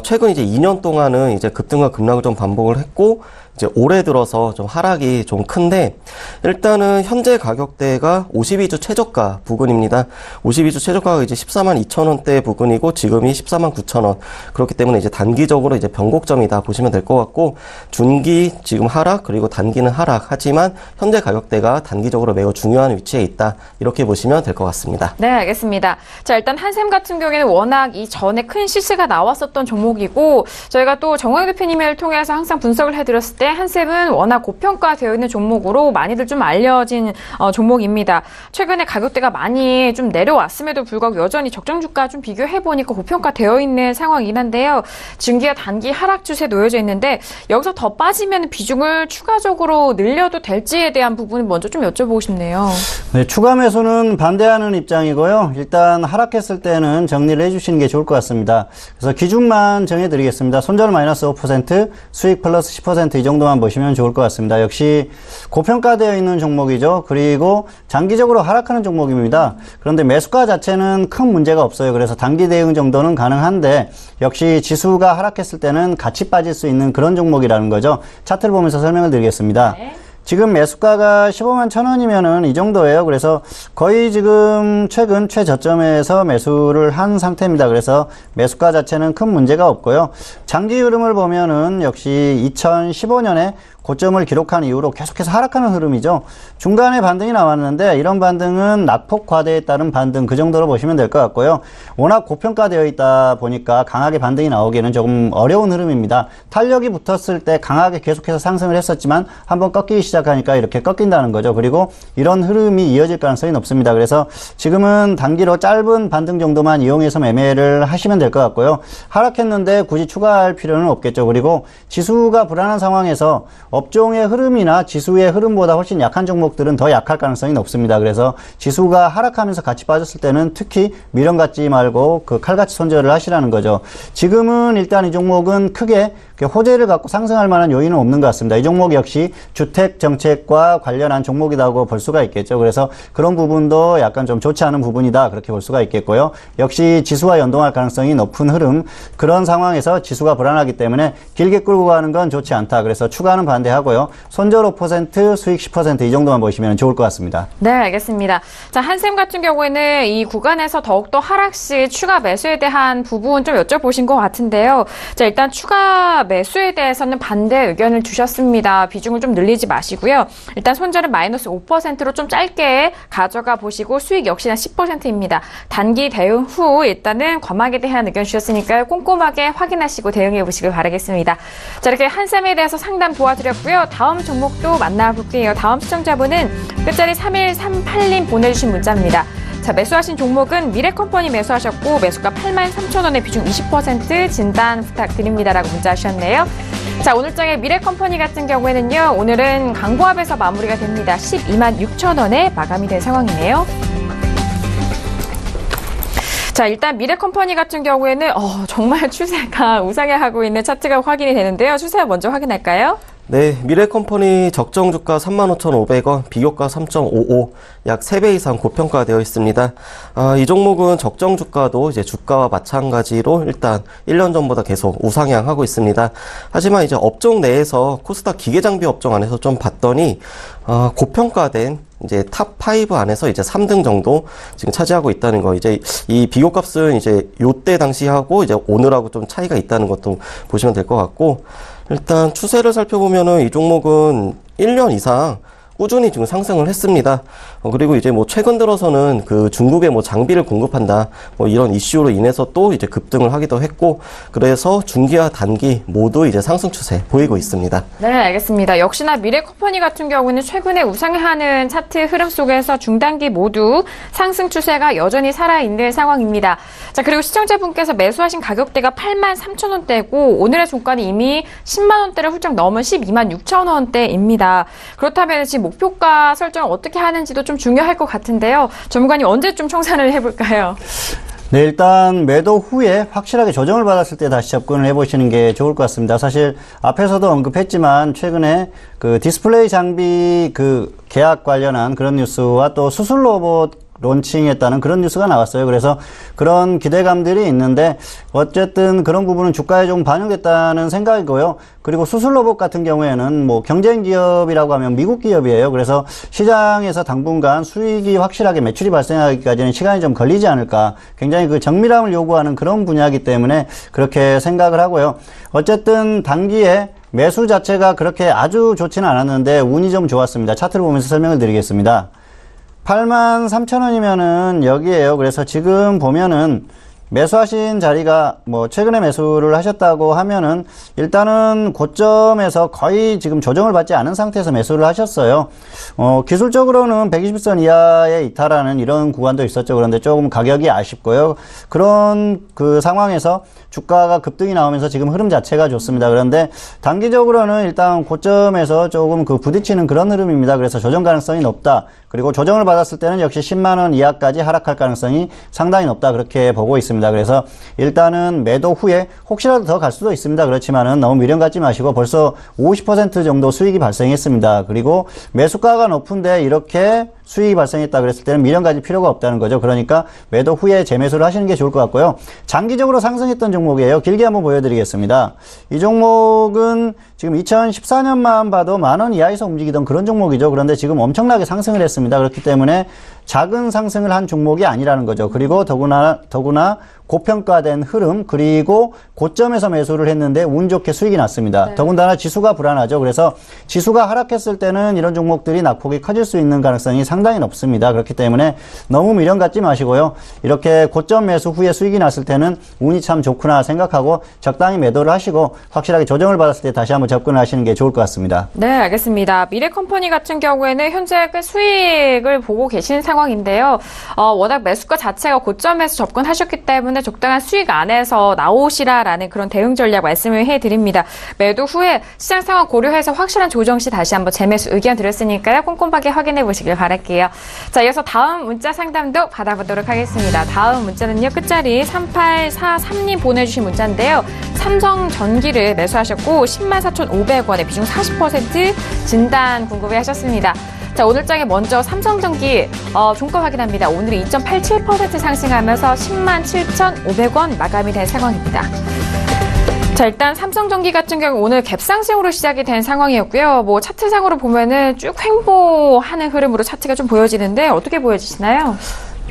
최근 이제 2년 동안은 이제 급등과 급락을 좀 반복을 했고 이제 올해 들어서 좀 하락이 좀 큰데 일단은 현재 가격대가 52주 최저가 부근입니다. 52주 최저가가 이제 14만 2천원대 부근이고 지금이 14만 9천원. 그렇기 때문에 이제 단기적으로 이제 변곡점이다 보시면 될 것 같고 중기 지금 하락 그리고 단기는 하락 하지만 현재 가격대가 단기적으로 매우 중요한 위치에 있다. 이렇게 보시면 될 것 같습니다. 네, 알겠습니다. 자, 일단 한샘 같은 경우에는 워낙 이전에 큰 실수가 나왔었던 종목이고 저희가 또 정호영 대표님을 통해서 항상 분석을 해드렸을 때 한샘은 워낙 고평가되어 있는 종목으로 많이들 좀 알려진 종목입니다. 최근에 가격대가 많이 좀 내려왔음에도 불구하고 여전히 적정 주가 좀 비교해보니까 고평가되어 있는 상황이긴 한데요. 중기와 단기 하락 추세에 놓여져 있는데 여기서 더 빠지면 비중을 추가적으로 늘려도 될지에 대한 부분을 먼저 좀 여쭤보고 싶네요. 네, 추가 매수는 반대하는 입장이고요. 일단 하락했을 때는 정리를 해주시는 게 좋을 것 같습니다. 그래서 기준만 정해드리겠습니다. 손절 마이너스 5%, 수익 플러스 10% 이 정도만 보시면 좋을 것 같습니다. 역시 고평가되어 있는 종목이죠. 그리고 장기적으로 하락하는 종목입니다. 그런데 매수가 자체는 큰 문제가 없어요. 그래서 단기 대응 정도는 가능한데 역시 지수가 하락했을 때는 같이 빠질 수 있는 그런 종목이라는 거죠. 차트를 보면서 설명을 드리겠습니다. 네. 지금 매수가가 15만 1,000원이면은 이 정도예요. 그래서 거의 지금 최근 최저점에서 매수를 한 상태입니다. 그래서 매수가 자체는 큰 문제가 없고요. 장기 흐름을 보면은 역시 2015년에 고점을 기록한 이후로 계속해서 하락하는 흐름이죠. 중간에 반등이 나왔는데 이런 반등은 낙폭 과대에 따른 반등 그 정도로 보시면 될 것 같고요. 워낙 고평가되어 있다 보니까 강하게 반등이 나오기는 조금 어려운 흐름입니다. 탄력이 붙었을 때 강하게 계속해서 상승을 했었지만 한번 꺾이기 시작하니까 이렇게 꺾인다는 거죠. 그리고 이런 흐름이 이어질 가능성이 높습니다. 그래서 지금은 단기로 짧은 반등 정도만 이용해서 매매를 하시면 될 것 같고요. 하락했는데 굳이 추가할 필요는 없겠죠. 그리고 지수가 불안한 상황에서 업종의 흐름이나 지수의 흐름보다 훨씬 약한 종목들은 더 약할 가능성이 높습니다. 그래서 지수가 하락하면서 같이 빠졌을 때는 특히 미련 갖지 말고 그 칼같이 손절을 하시라는 거죠. 지금은 일단 이 종목은 크게 호재를 갖고 상승할 만한 요인은 없는 것 같습니다. 이 종목 역시 주택 정책과 관련한 종목이라고 볼 수가 있겠죠. 그래서 그런 부분도 약간 좀 좋지 않은 부분이다 그렇게 볼 수가 있겠고요. 역시 지수와 연동할 가능성이 높은 흐름, 그런 상황에서 지수가 불안하기 때문에 길게 끌고 가는 건 좋지 않다. 그래서 추가는 반대하고요. 손절 5%, 수익 10% 이 정도만 보시면 좋을 것 같습니다. 네, 알겠습니다. 자, 한샘 같은 경우에는 이 구간에서 더욱더 하락 시 추가 매수에 대한 부분 좀 여쭤보신 것 같은데요. 자, 일단 추가 매수에 대해서는 반대 의견을 주셨습니다. 비중을 좀 늘리지 마시고요. 일단 손절은 마이너스 5%로 좀 짧게 가져가 보시고 수익 역시나 10%입니다. 단기 대응 후 일단은 과막에 대한 의견 주셨으니까요. 꼼꼼하게 확인하시고 대응해 보시길 바라겠습니다. 자, 이렇게 한샘에 대해서 상담 도와드렸고요. 다음 종목도 만나볼게요. 다음 시청자분은 끝자리 3138님 보내주신 문자입니다. 자, 매수하신 종목은 미래컴퍼니 매수하셨고 매수가 83,000원에 비중 20% 진단 부탁드립니다라고 문자 하셨네요. 자, 오늘장의 미래컴퍼니 같은 경우에는요. 오늘은 강보합에서 마무리가 됩니다. 126,000원에 마감이 된 상황이네요. 자, 일단 미래컴퍼니 같은 경우에는 정말 추세가 우상향하고 있는 차트가 확인이 되는데요. 추세 먼저 확인할까요? 네, 미래컴퍼니 적정주가 35,500원, 비교가 3.55, 약 3배 이상 고평가되어 있습니다. 이 종목은 적정주가도 이제 주가와 마찬가지로 일단 1년 전보다 계속 우상향하고 있습니다. 하지만 이제 업종 내에서 코스닥 기계장비 업종 안에서 좀 봤더니, 고평가된 이제 탑5 안에서 이제 3등 정도 지금 차지하고 있다는 거. 이제 이 비교값은 이제 요때 당시하고 이제 오늘하고 좀 차이가 있다는 것도 보시면 될 것 같고, 일단 추세를 살펴보면은 이 종목은 1년 이상 꾸준히 지금 상승을 했습니다. 그리고 이제 뭐 최근 들어서는 그 중국에 뭐 장비를 공급한다, 뭐 이런 이슈로 인해서 또 이제 급등을 하기도 했고, 그래서 중기와 단기 모두 이제 상승 추세 보이고 있습니다. 네, 알겠습니다. 역시나 미래컴퍼니 같은 경우는 최근에 우상향하는 차트 흐름 속에서 중단기 모두 상승 추세가 여전히 살아있는 상황입니다. 자, 그리고 시청자분께서 매수하신 가격대가 83,000원대고 오늘의 종가는 이미 10만원대를 훌쩍 넘은 126,000원대입니다. 그렇다면 지금 목표가 설정을 어떻게 하는지도 좀 중요할 것 같은데요. 전문가님 언제쯤 청산을 해볼까요? 네, 일단 매도 후에 확실하게 조정을 받았을 때 다시 접근을 해보시는 게 좋을 것 같습니다. 사실 앞에서도 언급했지만 최근에 그 디스플레이 장비 그 계약 관련한 그런 뉴스와 또 수술 로봇 론칭했다는 그런 뉴스가 나왔어요. 그래서 그런 기대감들이 있는데 어쨌든 그런 부분은 주가에 좀 반영됐다는 생각이고요. 그리고 수술 로봇 같은 경우에는 뭐 경쟁 기업이라고 하면 미국 기업이에요. 그래서 시장에서 당분간 수익이 확실하게 매출이 발생하기까지는 시간이 좀 걸리지 않을까. 굉장히 그 정밀함을 요구하는 그런 분야이기 때문에 그렇게 생각을 하고요. 어쨌든 단기에 매수 자체가 그렇게 아주 좋지는 않았는데 운이 좀 좋았습니다. 차트를 보면서 설명을 드리겠습니다. 83,000원이면은 여기에요. 그래서 지금 보면은 매수하신 자리가 뭐 최근에 매수를 하셨다고 하면은 일단은 고점에서 거의 지금 조정을 받지 않은 상태에서 매수를 하셨어요. 기술적으로는 120선 이하에 이탈하는 이런 구간도 있었죠. 그런데 조금 가격이 아쉽고요. 그런 그 상황에서 주가가 급등이 나오면서 지금 흐름 자체가 좋습니다. 그런데 단기적으로는 일단 고점에서 조금 그 부딪히는 그런 흐름입니다. 그래서 조정 가능성이 높다. 그리고 조정을 받았을 때는 역시 10만원 이하까지 하락할 가능성이 상당히 높다. 그렇게 보고 있습니다. 그래서 일단은 매도 후에 혹시라도 더 갈 수도 있습니다. 그렇지만은 너무 미련 갖지 마시고 벌써 50% 정도 수익이 발생했습니다. 그리고 매수가가 높은데 이렇게 수익이 발생했다 그랬을 때는 미련 가질 필요가 없다는 거죠. 그러니까 매도 후에 재매수를 하시는 게 좋을 것 같고요. 장기적으로 상승했던 종목이에요. 길게 한번 보여드리겠습니다. 이 종목은 지금 2014년만 봐도 10,000원 이하에서 움직이던 그런 종목이죠. 그런데 지금 엄청나게 상승을 했습니다. 그렇기 때문에 작은 상승을 한 종목이 아니라는 거죠. 그리고 더구나 고평가된 흐름 그리고 고점에서 매수를 했는데 운 좋게 수익이 났습니다. 네. 더군다나 지수가 불안하죠. 그래서 지수가 하락했을 때는 이런 종목들이 낙폭이 커질 수 있는 가능성이 상당히 높습니다. 그렇기 때문에 너무 미련 갖지 마시고요. 이렇게 고점 매수 후에 수익이 났을 때는 운이 참 좋구나 생각하고 적당히 매도를 하시고 확실하게 조정을 받았을 때 다시 한번 접근을 하시는 게 좋을 것 같습니다. 네, 알겠습니다. 미래컴퍼니 같은 경우에는 현재 꽤 수익을 보고 계신 상황인데요. 워낙 매수가 자체가 고점에서 접근하셨기 때문에 적당한 수익 안에서 나오시라라는 그런 대응 전략 말씀을 해드립니다. 매도 후에 시장 상황 고려해서 확실한 조정 시 다시 한번 재매수 의견 드렸으니까요. 꼼꼼하게 확인해 보시길 바랄게요. 자, 이어서 다음 문자 상담도 받아보도록 하겠습니다. 다음 문자는요. 끝자리 3843님 보내주신 문자인데요. 삼성전기를 매수하셨고 104,500원에 비중 40% 진단 궁금해 하셨습니다. 자, 오늘장에 먼저 삼성전기 종가 확인합니다. 오늘이 2.87% 상승하면서 107,500원 마감이 된 상황입니다. 자, 일단 삼성전기 같은 경우 오늘 갭상승으로 시작이 된 상황이었고요. 뭐 차트상으로 보면은 쭉 횡보하는 흐름으로 차트가 좀 보여지는데 어떻게 보여지시나요?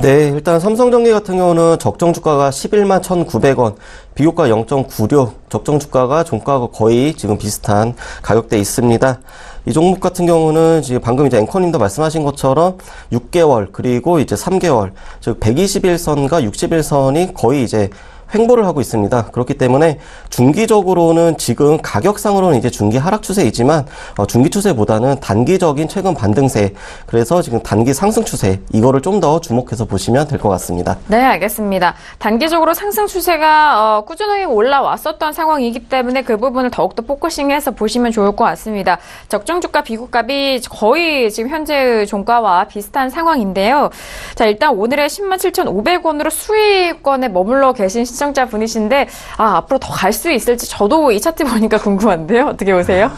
네, 일단 삼성전기 같은 경우는 적정 주가가 11만 1,900원, 비교가 0.96, 적정 주가가 종가가 거의 지금 비슷한 가격대에 있습니다. 이 종목 같은 경우는 지금 방금 이제 앵커님도 말씀하신 것처럼 6개월 그리고 이제 3개월, 즉 121선과 61선이 거의 이제 횡보를 하고 있습니다. 그렇기 때문에 중기적으로는 지금 가격상으로는 이제 중기 하락 추세이지만 중기 추세보다는 단기적인 최근 반등세, 그래서 지금 단기 상승 추세, 이거를 좀 더 주목해서 보시면 될 것 같습니다. 네, 알겠습니다. 단기적으로 상승 추세가 꾸준하게 올라왔었던 상황이기 때문에 그 부분을 더욱더 포커싱해서 보시면 좋을 것 같습니다. 적정주가 비교값이 거의 지금 현재 종가와 비슷한 상황인데요. 자, 일단 오늘의 107,500원으로 수익권에 머물러 계신 시청자분이신데 앞으로 더 갈 수 있을지 저도 이 차트 보니까 궁금한데요. 어떻게 보세요?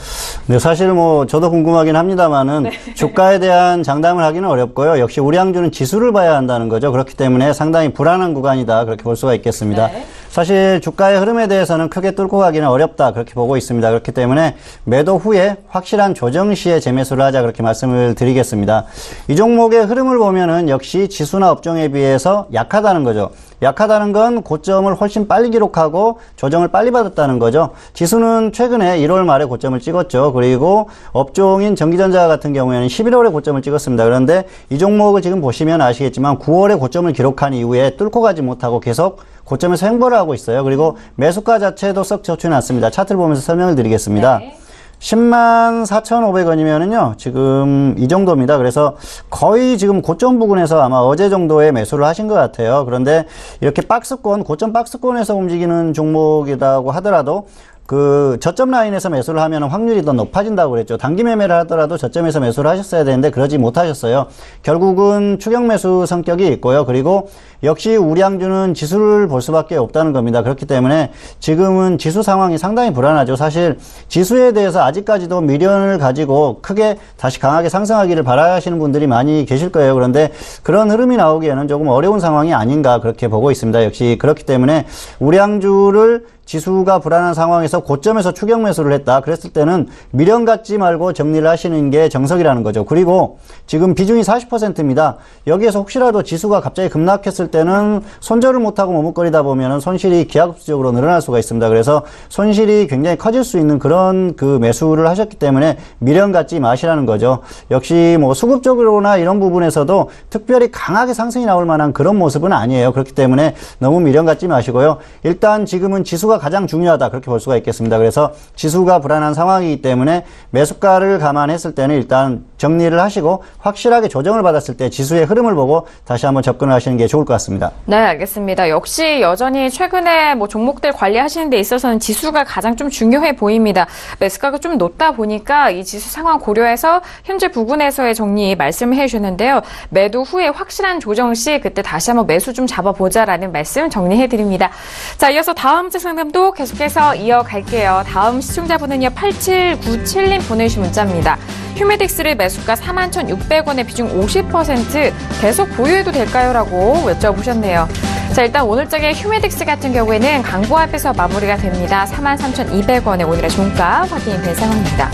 네, 사실 뭐 저도 궁금하긴 합니다만은 주가에 대한 장담을 하기는 어렵고요. 역시 우량주는 지수를 봐야 한다는 거죠. 그렇기 때문에 상당히 불안한 구간이다, 그렇게 볼 수가 있겠습니다. 네. 사실 주가의 흐름에 대해서는 크게 뚫고 가기는 어렵다, 그렇게 보고 있습니다. 그렇기 때문에 매도 후에 확실한 조정 시에 재매수를 하자, 그렇게 말씀을 드리겠습니다. 이 종목의 흐름을 보면은 역시 지수나 업종에 비해서 약하다는 거죠. 약하다는 건 고점을 훨씬 빨리 기록하고 조정을 빨리 받았다는 거죠. 지수는 최근에 1월 말에 고점을 찍었죠. 그리고 업종인 전기전자 같은 경우에는 11월에 고점을 찍었습니다. 그런데 이 종목을 지금 보시면 아시겠지만 9월에 고점을 기록한 이후에 뚫고 가지 못하고 계속 고점에서 횡보를 하고 있어요. 그리고 매수가 자체도 썩 좋지는 않습니다. 차트를 보면서 설명을 드리겠습니다. 네. 104,500원이면은요, 지금 이 정도입니다. 그래서 거의 지금 고점 부근에서 아마 어제 정도에 매수를 하신 것 같아요. 그런데 이렇게 박스권, 고점 박스권에서 움직이는 종목이라고 하더라도 그 저점 라인에서 매수를 하면 확률이 더 높아진다고 그랬죠. 단기 매매를 하더라도 저점에서 매수를 하셨어야 되는데 그러지 못하셨어요. 결국은 추격 매수 성격이 있고요. 그리고 역시 우량주는 지수를 볼 수밖에 없다는 겁니다. 그렇기 때문에 지금은 지수 상황이 상당히 불안하죠. 사실 지수에 대해서 아직까지도 미련을 가지고 크게 다시 강하게 상승하기를 바라시는 분들이 많이 계실 거예요. 그런데 그런 흐름이 나오기에는 조금 어려운 상황이 아닌가, 그렇게 보고 있습니다. 역시 그렇기 때문에 우량주를 지수가 불안한 상황에서 고점에서 추격 매수를 했다, 그랬을 때는 미련 갖지 말고 정리를 하시는 게 정석이라는 거죠. 그리고 지금 비중이 40%입니다. 여기에서 혹시라도 지수가 갑자기 급락했을 때는 손절을 못하고 머뭇거리다 보면 손실이 기하급수적으로 늘어날 수가 있습니다. 그래서 손실이 굉장히 커질 수 있는 그런 그 매수를 하셨기 때문에 미련 갖지 마시라는 거죠. 역시 뭐 수급적으로나 이런 부분에서도 특별히 강하게 상승이 나올 만한 그런 모습은 아니에요. 그렇기 때문에 너무 미련 갖지 마시고요. 일단 지금은 지수가 가장 중요하다, 그렇게 볼 수가 있겠습니다. 그래서 지수가 불안한 상황이기 때문에 매수가를 감안했을 때는 일단 정리를 하시고 확실하게 조정을 받았을 때 지수의 흐름을 보고 다시 한번 접근을 하시는 게 좋을 것 같습니다. 네, 알겠습니다. 역시 여전히 최근에 뭐 종목들 관리하시는 데 있어서는 지수가 가장 좀 중요해 보입니다. 매수가가 좀 높다 보니까 이 지수 상황 고려해서 현재 부근에서의 정리 말씀을 해주셨는데요. 매도 후에 확실한 조정 시 그때 다시 한번 매수 좀 잡아보자라는 말씀 정리해드립니다. 자, 이어서 다음 주 상담도 계속해서 이어갈게요. 다음 시청자분은요, 8797님 보내주신 문자입니다. 휴메딕스를 매수가 41,600원에 비중 50% 계속 보유해도 될까요? 라고 여쭤보셨네요. 자, 일단 오늘장의 휴메딕스 같은 경우에는 강보합에서 마무리가 됩니다. 43,200원에 오늘의 종가 확인된 상황입니다.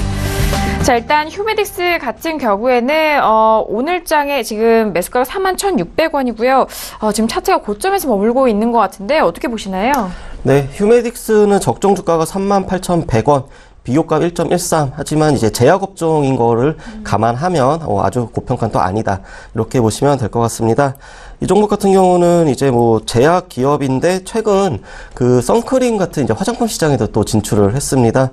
자, 일단 휴메딕스 같은 경우에는 오늘장에 지금 매수가가 41,600원이고요. 지금 차트가 고점에서 머물고 있는 것 같은데 어떻게 보시나요? 네, 휴메딕스는 적정 주가가 38,100원. 비교가 1.13. 하지만 이제 제약업종인 거를 감안하면 아주 고평가는 또 아니다. 이렇게 보시면 될 것 같습니다. 이 종목 같은 경우는 이제 뭐 제약 기업인데 최근 그 선크림 같은 이제 화장품 시장에도 또 진출을 했습니다.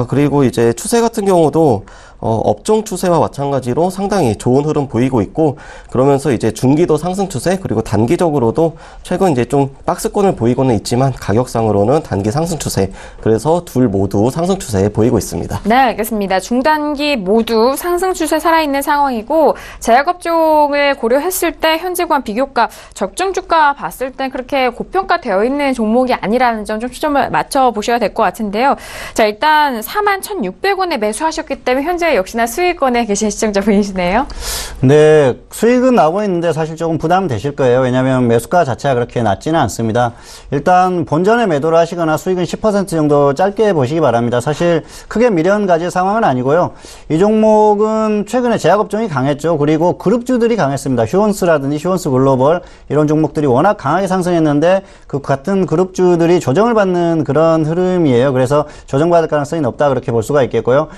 그리고 이제 추세 같은 경우도 업종 추세와 마찬가지로 상당히 좋은 흐름 보이고 있고, 그러면서 이제 중기도 상승 추세, 그리고 단기적으로도 최근 이제 좀 박스권을 보이고는 있지만 가격상으로는 단기 상승 추세, 그래서 둘 모두 상승 추세 보이고 있습니다. 네, 알겠습니다. 중단기 모두 상승 추세 살아있는 상황이고, 제약업종을 고려했을 때 현재 구간 비교가, 적정 주가 봤을 때 그렇게 고평가되어 있는 종목이 아니라는 점 좀 초점을 맞춰보셔야 될 것 같은데요. 자, 일단 41,600원에 매수하셨기 때문에 현재 역시나 수익권에 계신 시청자분이시네요. 네, 수익은 나고 있는데 사실 조금 부담되실 거예요. 왜냐하면 매수가 자체가 그렇게 낮지는 않습니다. 일단 본전에 매도를 하시거나 수익은 10% 정도 짧게 보시기 바랍니다. 사실 크게 미련 가질 상황은 아니고요. 이 종목은 최근에 제약업종이 강했죠. 그리고 그룹주들이 강했습니다. 휴원스라든지 휴원스 글로벌 이런 종목들이 워낙 강하게 상승했는데 그 같은 그룹주들이 조정을 받는 그런 흐름이에요. 그래서 조정받을 가능성이 높다 그렇게 볼 수가 있겠고요.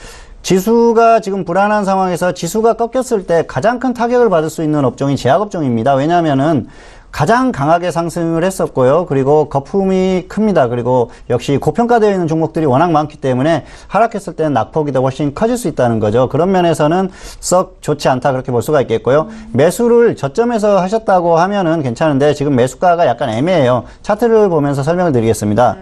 지수가 지금 불안한 상황에서 지수가 꺾였을 때 가장 큰 타격을 받을 수 있는 업종이 제약업종입니다. 왜냐하면은 가장 강하게 상승을 했었고요. 그리고 거품이 큽니다. 그리고 역시 고평가되어 있는 종목들이 워낙 많기 때문에 하락했을 때는 낙폭이 더 훨씬 커질 수 있다는 거죠. 그런 면에서는 썩 좋지 않다 그렇게 볼 수가 있겠고요. 매수를 저점에서 하셨다고 하면은 괜찮은데 지금 매수가가 약간 애매해요. 차트를 보면서 설명을 드리겠습니다.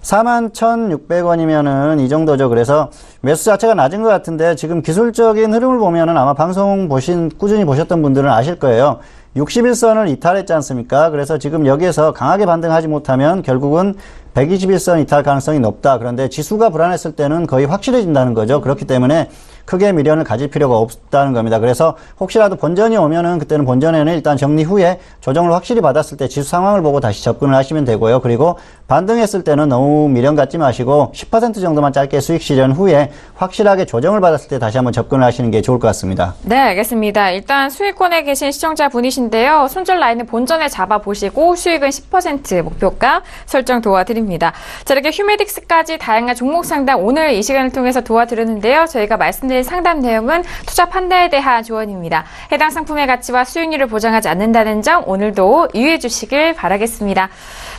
41,600원이면은 이 정도죠. 그래서 매수 자체가 낮은 것 같은데 지금 기술적인 흐름을 보면은 아마 방송 꾸준히 보셨던 분들은 아실 거예요. 61선을 이탈했지 않습니까? 그래서 지금 여기에서 강하게 반등하지 못하면 결국은 121선 이탈 가능성이 높다. 그런데 지수가 불안했을 때는 거의 확실해진다는 거죠. 그렇기 때문에 크게 미련을 가질 필요가 없다는 겁니다. 그래서 혹시라도 본전이 오면은 그때는 본전에는 일단 정리 후에 조정을 확실히 받았을 때 지수 상황을 보고 다시 접근을 하시면 되고요. 그리고 반등했을 때는 너무 미련 갖지 마시고 10% 정도만 짧게 수익 실현 후에 확실하게 조정을 받았을 때 다시 한번 접근을 하시는 게 좋을 것 같습니다. 네, 알겠습니다. 일단 수익권에 계신 시청자분이신데요. 손절 라인은 본전에 잡아보시고 수익은 10% 목표가 설정 도와드립니다. 자, 이렇게 휴메딕스까지 다양한 종목 상담 오늘 이 시간을 통해서 도와드렸는데요. 저희가 말씀드린 상담 내용은 투자 판단에 대한 조언입니다. 해당 상품의 가치와 수익률을 보장하지 않는다는 점 오늘도 유의해 주시길 바라겠습니다.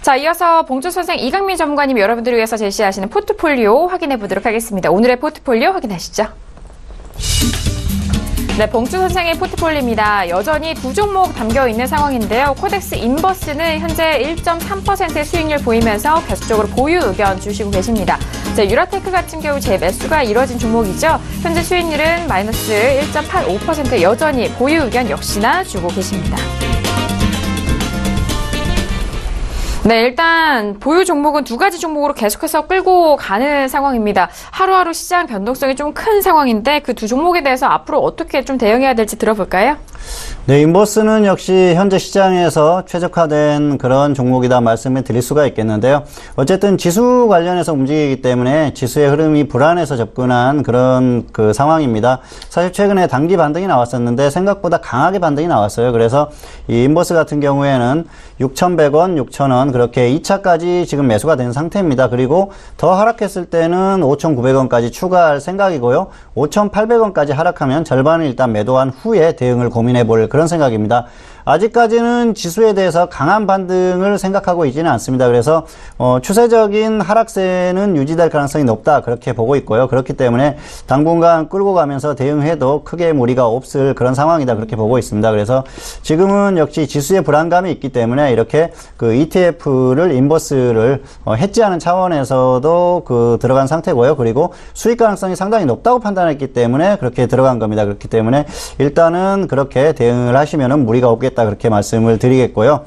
자, 이어서 봉주 선생 이강민 전문가님이 여러분들을 위해서 제시하시는 포트폴리오 확인해 보도록 하겠습니다. 오늘의 포트폴리오 확인하시죠. 네, 봉주 선생의 포트폴리오입니다. 여전히 두 종목 담겨있는 상황인데요. 코덱스 인버스는 현재 1.3%의 수익률 보이면서 계속적으로 보유 의견 주시고 계십니다. 자, 유라테크 같은 경우 재매수가 이뤄진 종목이죠. 현재 수익률은 마이너스 1.85% 여전히 보유 의견 역시나 주고 계십니다. 네, 일단 보유 종목은 두 가지 종목으로 계속해서 끌고 가는 상황입니다. 하루하루 시장 변동성이 좀 큰 상황인데 그 두 종목에 대해서 앞으로 어떻게 좀 대응해야 될지 들어볼까요? 네, 인버스는 역시 현재 시장에서 최적화된 그런 종목이다 말씀을 드릴 수가 있겠는데요. 어쨌든 지수 관련해서 움직이기 때문에 지수의 흐름이 불안해서 접근한 그런 그 상황입니다. 사실 최근에 단기 반등이 나왔었는데 생각보다 강하게 반등이 나왔어요. 그래서 이 인버스 같은 경우에는 6,100원, 6,000원 그렇게 2차까지 지금 매수가 된 상태입니다. 그리고 더 하락했을 때는 5,900원까지 추가할 생각이고요. 5,800원까지 하락하면 절반을 일단 매도한 후에 대응을 고민해 볼 그런 생각입니다. 아직까지는 지수에 대해서 강한 반등을 생각하고 있지는 않습니다. 그래서 추세적인 하락세는 유지될 가능성이 높다 그렇게 보고 있고요. 그렇기 때문에 당분간 끌고 가면서 대응해도 크게 무리가 없을 그런 상황이다 그렇게 보고 있습니다. 그래서 지금은 역시 지수의 불안감이 있기 때문에 이렇게 그 ETF를 인버스를 해지하는 차원에서도 그 들어간 상태고요. 그리고 수익 가능성이 상당히 높다고 판단했기 때문에 그렇게 들어간 겁니다. 그렇기 때문에 일단은 그렇게 대응을 하시면은 무리가 없겠다 그렇게 말씀을 드리겠고요.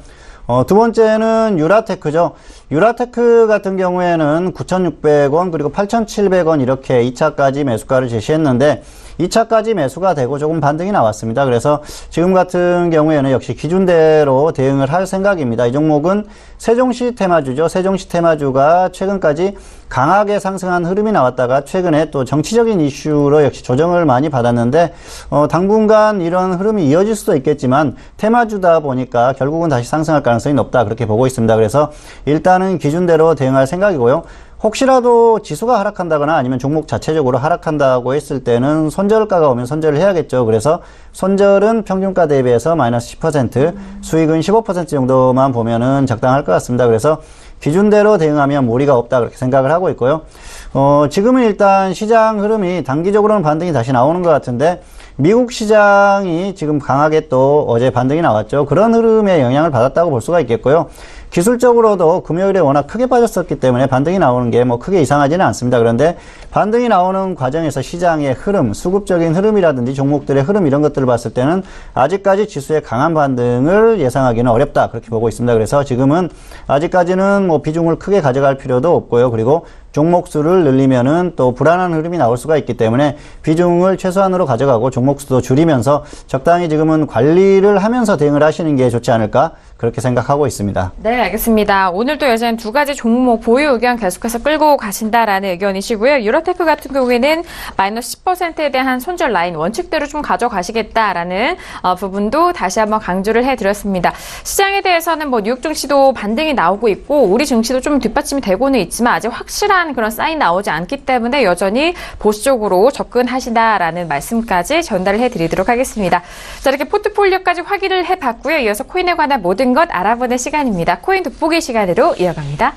두 번째는 유라테크죠. 유라테크 같은 경우에는 9,600원 그리고 8,700원 이렇게 2차까지 매수가를 제시했는데 2차까지 매수가 되고 조금 반등이 나왔습니다. 그래서 지금 같은 경우에는 역시 기준대로 대응을 할 생각입니다. 이 종목은 세종시 테마주죠. 세종시 테마주가 최근까지 강하게 상승한 흐름이 나왔다가 최근에 또 정치적인 이슈로 역시 조정을 많이 받았는데 당분간 이런 흐름이 이어질 수도 있겠지만 테마주다 보니까 결국은 다시 상승할 가능성이 높다 그렇게 보고 있습니다. 그래서 일단은 기준대로 대응할 생각이고요. 혹시라도 지수가 하락한다거나 아니면 종목 자체적으로 하락한다고 했을 때는 손절가가 오면 손절을 해야겠죠. 그래서 손절은 평균가 대비해서 마이너스 10%, 수익은 15% 정도만 보면은 적당할 것 같습니다. 그래서 기준대로 대응하면 무리가 없다 그렇게 생각을 하고 있고요. 지금은 일단 시장 흐름이 단기적으로는 반등이 다시 나오는 것 같은데 미국 시장이 지금 강하게 또 어제 반등이 나왔죠. 그런 흐름에 영향을 받았다고 볼 수가 있겠고요. 기술적으로도 금요일에 워낙 크게 빠졌었기 때문에 반등이 나오는 게 뭐 크게 이상하지는 않습니다. 그런데 반등이 나오는 과정에서 시장의 흐름, 수급적인 흐름이라든지 종목들의 흐름 이런 것들을 봤을 때는 아직까지 지수의 강한 반등을 예상하기는 어렵다 그렇게 보고 있습니다. 그래서 지금은 아직까지는 뭐 비중을 크게 가져갈 필요도 없고요. 그리고 종목 수를 늘리면은 또 불안한 흐름이 나올 수가 있기 때문에 비중을 최소한으로 가져가고 종목 수도 줄이면서 적당히 지금은 관리를 하면서 대응을 하시는 게 좋지 않을까 그렇게 생각하고 있습니다. 네, 알겠습니다. 오늘도 여전히 두 가지 종목 보유 의견 계속해서 끌고 가신다라는 의견이시고요. 유로테크 같은 경우에는 마이너스 10%에 대한 손절 라인 원칙대로 좀 가져가시겠다라는 부분도 다시 한번 강조를 해드렸습니다. 시장에 대해서는 뭐 뉴욕 증시도 반등이 나오고 있고 우리 증시도 좀 뒷받침이 되고는 있지만 아직 확실한 그런 사인 나오지 않기 때문에 여전히 보수적으로 접근하시다라는 말씀까지 전달을 해드리도록 하겠습니다. 자, 이렇게 포트폴리오까지 확인을 해봤고요. 이어서 코인에 관한 모든 것 알아보는 시간입니다. 코인 돋보기 시간으로 이어갑니다.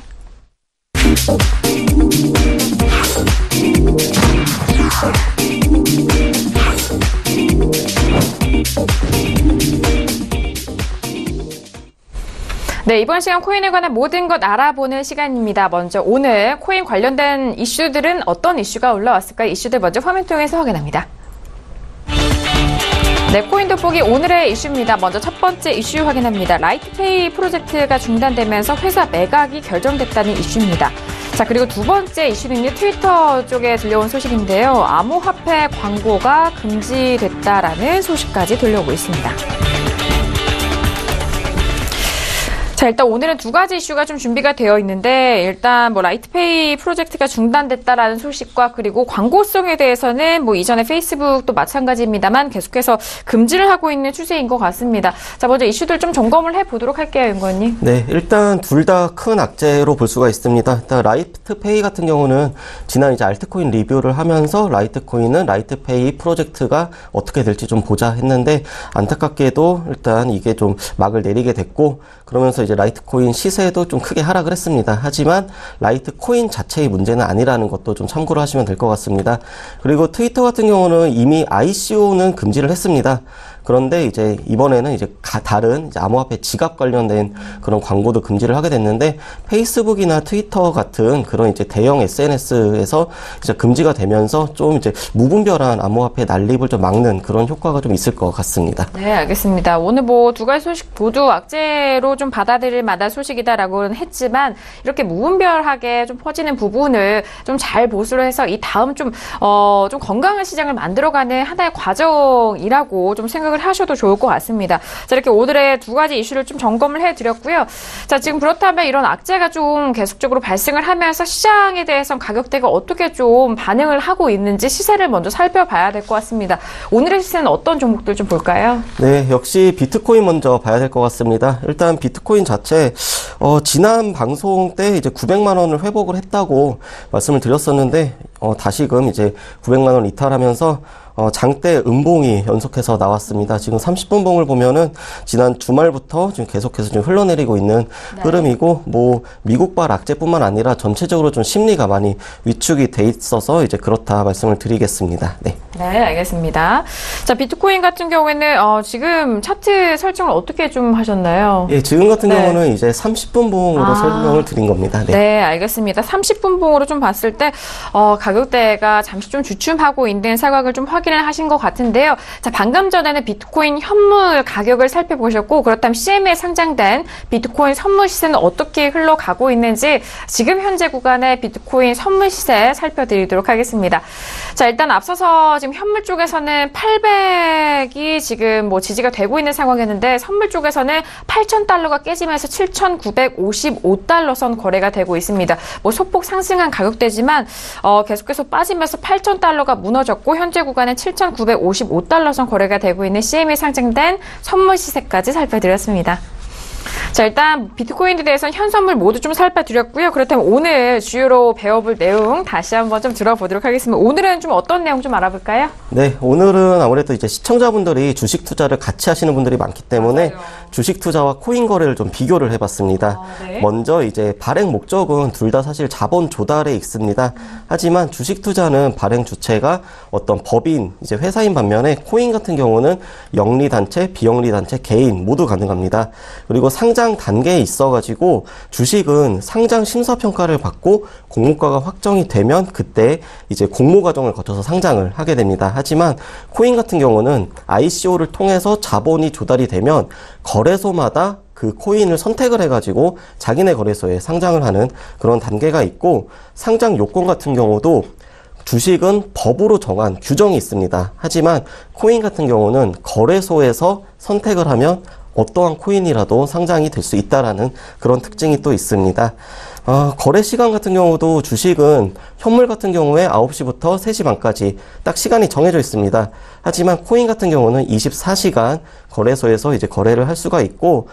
네, 이번 시간 코인에 관한 모든 것 알아보는 시간입니다. 먼저 오늘 코인 관련된 이슈들은 어떤 이슈가 올라왔을까요? 이슈들 먼저 화면 통해서 확인합니다. 네, 코인 돋보기 오늘의 이슈입니다. 먼저 첫 번째 이슈 확인합니다. 라이트페이 프로젝트가 중단되면서 회사 매각이 결정됐다는 이슈입니다. 자, 그리고 두 번째 이슈는요, 트위터 쪽에 들려온 소식인데요. 암호화폐 광고가 금지됐다라는 소식까지 들려오고 있습니다. 자, 일단 오늘은 두 가지 이슈가 좀 준비가 되어 있는데 일단 뭐 라이트페이 프로젝트가 중단됐다라는 소식과 그리고 광고성에 대해서는 뭐 이전에 페이스북도 마찬가지입니다만 계속해서 금지를 하고 있는 추세인 것 같습니다. 자, 먼저 이슈들 좀 점검을 해보도록 할게요, 연구원님. 네, 일단 둘 다 큰 악재로 볼 수가 있습니다. 일단 라이트페이 같은 경우는 지난 이제 알트코인 리뷰를 하면서 라이트코인은 라이트페이 프로젝트가 어떻게 될지 좀 보자 했는데 안타깝게도 일단 이게 좀 막을 내리게 됐고 그러면서 이제 라이트코인 시세도 좀 크게 하락을 했습니다. 하지만 라이트코인 자체의 문제는 아니라는 것도 좀 참고를 하시면 될 것 같습니다. 그리고 트위터 같은 경우는 이미 ICO는 금지를 했습니다. 그런데 이제 이번에는 이제 다른 이제 암호화폐 지갑 관련된 그런 광고도 금지를 하게 됐는데 페이스북이나 트위터 같은 그런 이제 대형 SNS에서 이제 금지가 되면서 좀 이제 무분별한 암호화폐 난립을 좀 막는 그런 효과가 좀 있을 것 같습니다. 네, 알겠습니다. 오늘 뭐 두 가지 소식 모두 악재로 좀 받아들일 만한 소식이다라고는 했지만 이렇게 무분별하게 좀 퍼지는 부분을 좀 잘 보수를 해서 이 다음 좀 건강한 시장을 만들어가는 하나의 과정이라고 좀 생각을 하셔도 좋을 것 같습니다. 자, 이렇게 오늘의 두 가지 이슈를 좀 점검을 해드렸고요. 자, 지금 그렇다면 이런 악재가 좀 계속적으로 발생을 하면서 시장에 대해서 가격대가 어떻게 좀 반응을 하고 있는지 시세를 먼저 살펴봐야 될 것 같습니다. 오늘의 시세는 어떤 종목들 좀 볼까요? 네, 역시 비트코인 먼저 봐야 될 것 같습니다. 일단 비트코인 자체 지난 방송 때 이제 900만 원을 회복을 했다고 말씀을 드렸었는데 다시금 이제 900만 원 이탈하면서 장대 음봉이 연속해서 나왔습니다. 지금 30분 봉을 보면은 지난 주말부터 지금 계속해서 좀 흘러내리고 있는 흐름이고, 뭐 미국발 악재뿐만 아니라 전체적으로 좀 심리가 많이 위축이 돼 있어서 이제 그렇다 말씀을 드리겠습니다. 네. 네, 알겠습니다. 자, 비트코인 같은 경우에는 지금 차트 설정을 어떻게 좀 하셨나요? 예, 지금 같은 경우는 이제 30분 봉으로 설명을 드린 겁니다. 네. 네, 알겠습니다. 30분 봉으로 좀 봤을 때 가격대가 잠시 좀 주춤하고 있는 상황을 좀 확인을 하신 것 같은데요. 자, 방금 전에는 비트코인 현물 가격을 살펴보셨고, 그렇다면 CM에 상장된 비트코인 선물 시세는 어떻게 흘러가고 있는지 지금 현재 구간의 비트코인 선물 시세 살펴드리도록 하겠습니다. 자, 일단 앞서서 지금 현물 쪽에서는 800이 지금 뭐 지지가 되고 있는 상황이었는데 선물 쪽에서는 8,000달러가 깨지면서 7,955달러 선 거래가 되고 있습니다. 뭐 소폭 상승한 가격대지만 계속해서 빠지면서 8,000달러가 무너졌고 현재 구간은 7,955달러 선 거래가 되고 있는 CME 상징된 선물 시세까지 살펴드렸습니다. 자, 일단 비트코인에 대해서는 현선물 모두 좀 살펴드렸고요. 그렇다면 오늘 주요로 배워볼 내용 다시 한번 좀 들어보도록 하겠습니다. 오늘은 좀 어떤 내용 좀 알아볼까요? 네, 오늘은 아무래도 이제 시청자분들이 주식 투자를 같이 하시는 분들이 많기 때문에 맞아요. 주식 투자와 코인 거래를 좀 비교를 해봤습니다. 네. 먼저 이제 발행 목적은 둘 다 사실 자본 조달에 있습니다. 하지만 주식 투자는 발행 주체가 어떤 법인, 이제 회사인 반면에 코인 같은 경우는 영리 단체, 비영리 단체, 개인 모두 가능합니다. 그리고 상장 단계에 있어가지고 주식은 상장 심사 평가를 받고 공모가가 확정이 되면 그때 이제 공모 과정을 거쳐서 상장을 하게 됩니다. 하지만 코인 같은 경우는 ICO를 통해서 자본이 조달이 되면 거래소마다 그 코인을 선택을 해가지고 자기네 거래소에 상장을 하는 그런 단계가 있고, 상장 요건 같은 경우도 주식은 법으로 정한 규정이 있습니다. 하지만 코인 같은 경우는 거래소에서 선택을 하면 어떠한 코인이라도 상장이 될 수 있다라는 그런 특징이 또 있습니다. 거래 시간 같은 경우도 주식은 현물 같은 경우에 9시부터 3시 반까지 딱 시간이 정해져 있습니다. 하지만 코인 같은 경우는 24시간 거래소에서 이제 거래를 할 수가 있고,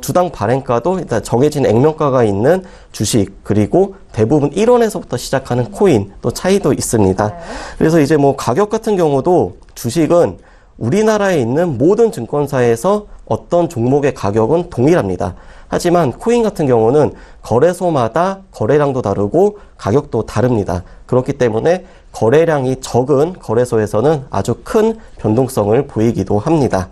주당 발행가도 일단 정해진 액면가가 있는 주식, 그리고 대부분 1원에서부터 시작하는 코인 또 차이도 있습니다. 그래서 이제 뭐 가격 같은 경우도 주식은 우리나라에 있는 모든 증권사에서 어떤 종목의 가격은 동일합니다. 하지만 코인 같은 경우는 거래소마다 거래량도 다르고 가격도 다릅니다. 그렇기 때문에 거래량이 적은 거래소에서는 아주 큰 변동성을 보이기도 합니다.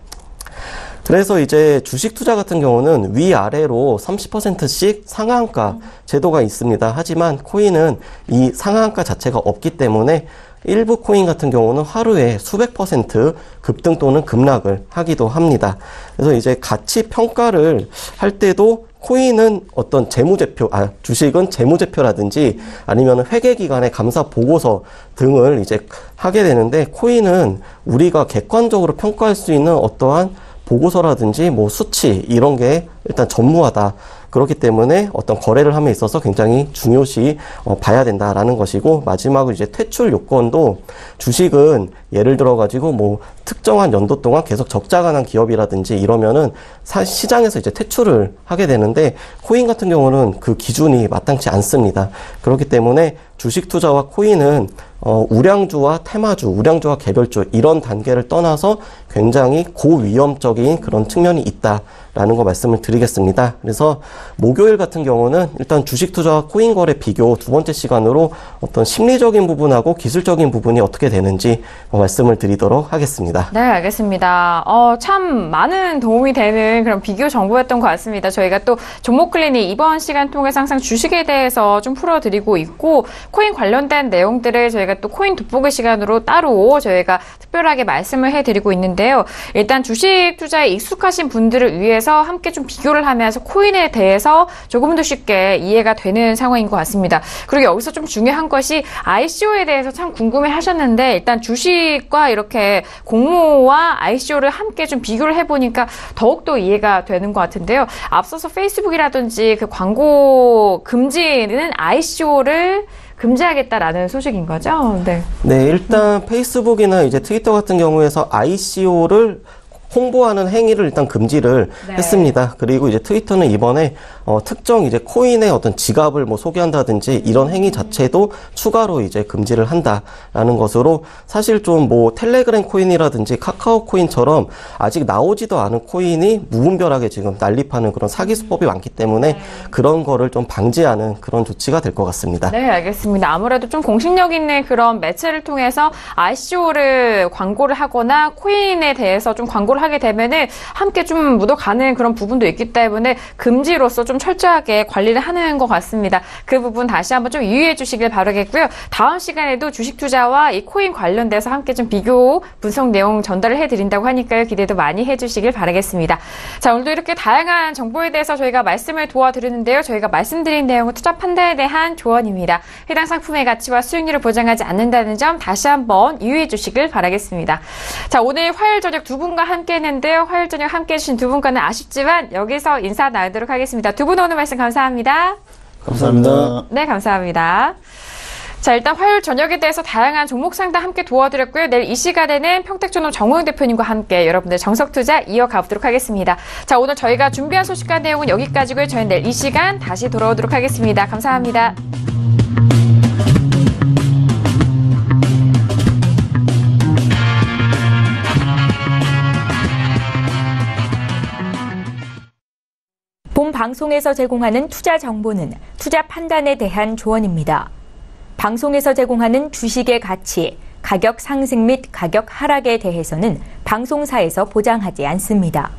그래서 이제 주식 투자 같은 경우는 위아래로 30%씩 상한가 제도가 있습니다. 하지만 코인은 이 상한가 자체가 없기 때문에 일부 코인 같은 경우는 하루에 수백 % 급등 또는 급락을 하기도 합니다. 그래서 이제 가치 평가를 할 때도 코인은 어떤 주식은 재무제표라든지 아니면 회계기관의 감사 보고서 등을 이제 하게 되는데, 코인은 우리가 객관적으로 평가할 수 있는 어떠한 보고서라든지 뭐 수치 이런 게 일단 전무하다. 그렇기 때문에 어떤 거래를 함에 있어서 굉장히 중요시 봐야 된다라는 것이고, 마지막으로 이제 퇴출 요건도 주식은 예를 들어 가지고 뭐 특정한 연도 동안 계속 적자가 난 기업이라든지 이러면은 시장에서 이제 퇴출을 하게 되는데, 코인 같은 경우는 그 기준이 마땅치 않습니다. 그렇기 때문에 주식 투자와 코인은 우량주와 테마주, 우량주와 개별주 이런 단계를 떠나서 굉장히 고위험적인 그런 측면이 있다라는 거 말씀을 드리겠습니다. 그래서 목요일 같은 경우는 일단 주식 투자와 코인 거래 비교 두 번째 시간으로 어떤 심리적인 부분하고 기술적인 부분이 어떻게 되는지 말씀을 드리도록 하겠습니다. 네, 알겠습니다. 참 많은 도움이 되는 그런 비교 정보였던 것 같습니다. 저희가 또 종목 클리닉 이번 시간 통해서 항상 주식에 대해서 좀 풀어드리고 있고, 코인 관련된 내용들을 저희가 또 코인 돋보기 시간으로 따로 저희가 특별하게 말씀을 해드리고 있는데요. 일단 주식 투자에 익숙하신 분들을 위해서 함께 좀 비교를 하면서 코인에 대해서 조금 더 쉽게 이해가 되는 상황인 것 같습니다. 그리고 여기서 좀 중요한 것이 ICO에 대해서 참 궁금해 하셨는데, 일단 주식과 이렇게 공모와 ICO를 함께 좀 비교를 해보니까 더욱더 이해가 되는 것 같은데요. 앞서서 페이스북이라든지 그 광고 금지는 ICO를 금지하겠다라는 소식인 거죠? 네. 네, 일단 페이스북이나 이제 트위터 같은 경우에서 ICO를 홍보하는 행위를 일단 금지를 했습니다. 그리고 이제 트위터는 이번에 특정 이제 코인의 어떤 지갑을 뭐 소개한다든지 이런 행위 자체도 추가로 이제 금지를 한다라는 것으로, 사실 좀 뭐 텔레그램 코인이라든지 카카오 코인처럼 아직 나오지도 않은 코인이 무분별하게 지금 난립하는 그런 사기 수법이 많기 때문에 그런 거를 좀 방지하는 그런 조치가 될 것 같습니다. 네, 알겠습니다. 아무래도 좀 공신력 있는 그런 매체를 통해서 ICO를 광고를 하거나 코인에 대해서 좀 광고를 하게 되면은 함께 좀 묻어가는 그런 부분도 있기 때문에 금지로서 좀 철저하게 관리를 하는 것 같습니다. 그 부분 다시 한번 좀 유의해 주시길 바라겠고요. 다음 시간에도 주식 투자와 이 코인 관련돼서 함께 좀 비교 분석 내용 전달을 해드린다고 하니까요. 기대도 많이 해주시길 바라겠습니다. 자, 오늘도 이렇게 다양한 정보에 대해서 저희가 말씀을 도와드리는데요. 저희가 말씀드린 내용은 투자 판단에 대한 조언입니다. 해당 상품의 가치와 수익률을 보장하지 않는다는 점 다시 한번 유의해 주시길 바라겠습니다. 자, 오늘 화요일 저녁 두 분과 함께 했는데요. 화요일 저녁 함께 해주신 두 분과는 아쉽지만 여기서 인사 나누도록 하겠습니다. 두 분 오늘 말씀 감사합니다. 감사합니다. 네, 감사합니다. 자, 일단 화요일 저녁에 대해서 다양한 종목 상담 함께 도와드렸고요. 내일 이 시간에는 평택전업 정호영 대표님과 함께 여러분들 정석투자 이어가보도록 하겠습니다. 자, 오늘 저희가 준비한 소식과 내용은 여기까지고요. 저희는 내일 이 시간 다시 돌아오도록 하겠습니다. 감사합니다. 본 방송에서 제공하는 투자 정보는 투자 판단에 대한 조언입니다. 방송에서 제공하는 주식의 가치, 가격 상승 및 가격 하락에 대해서는 방송사에서 보장하지 않습니다.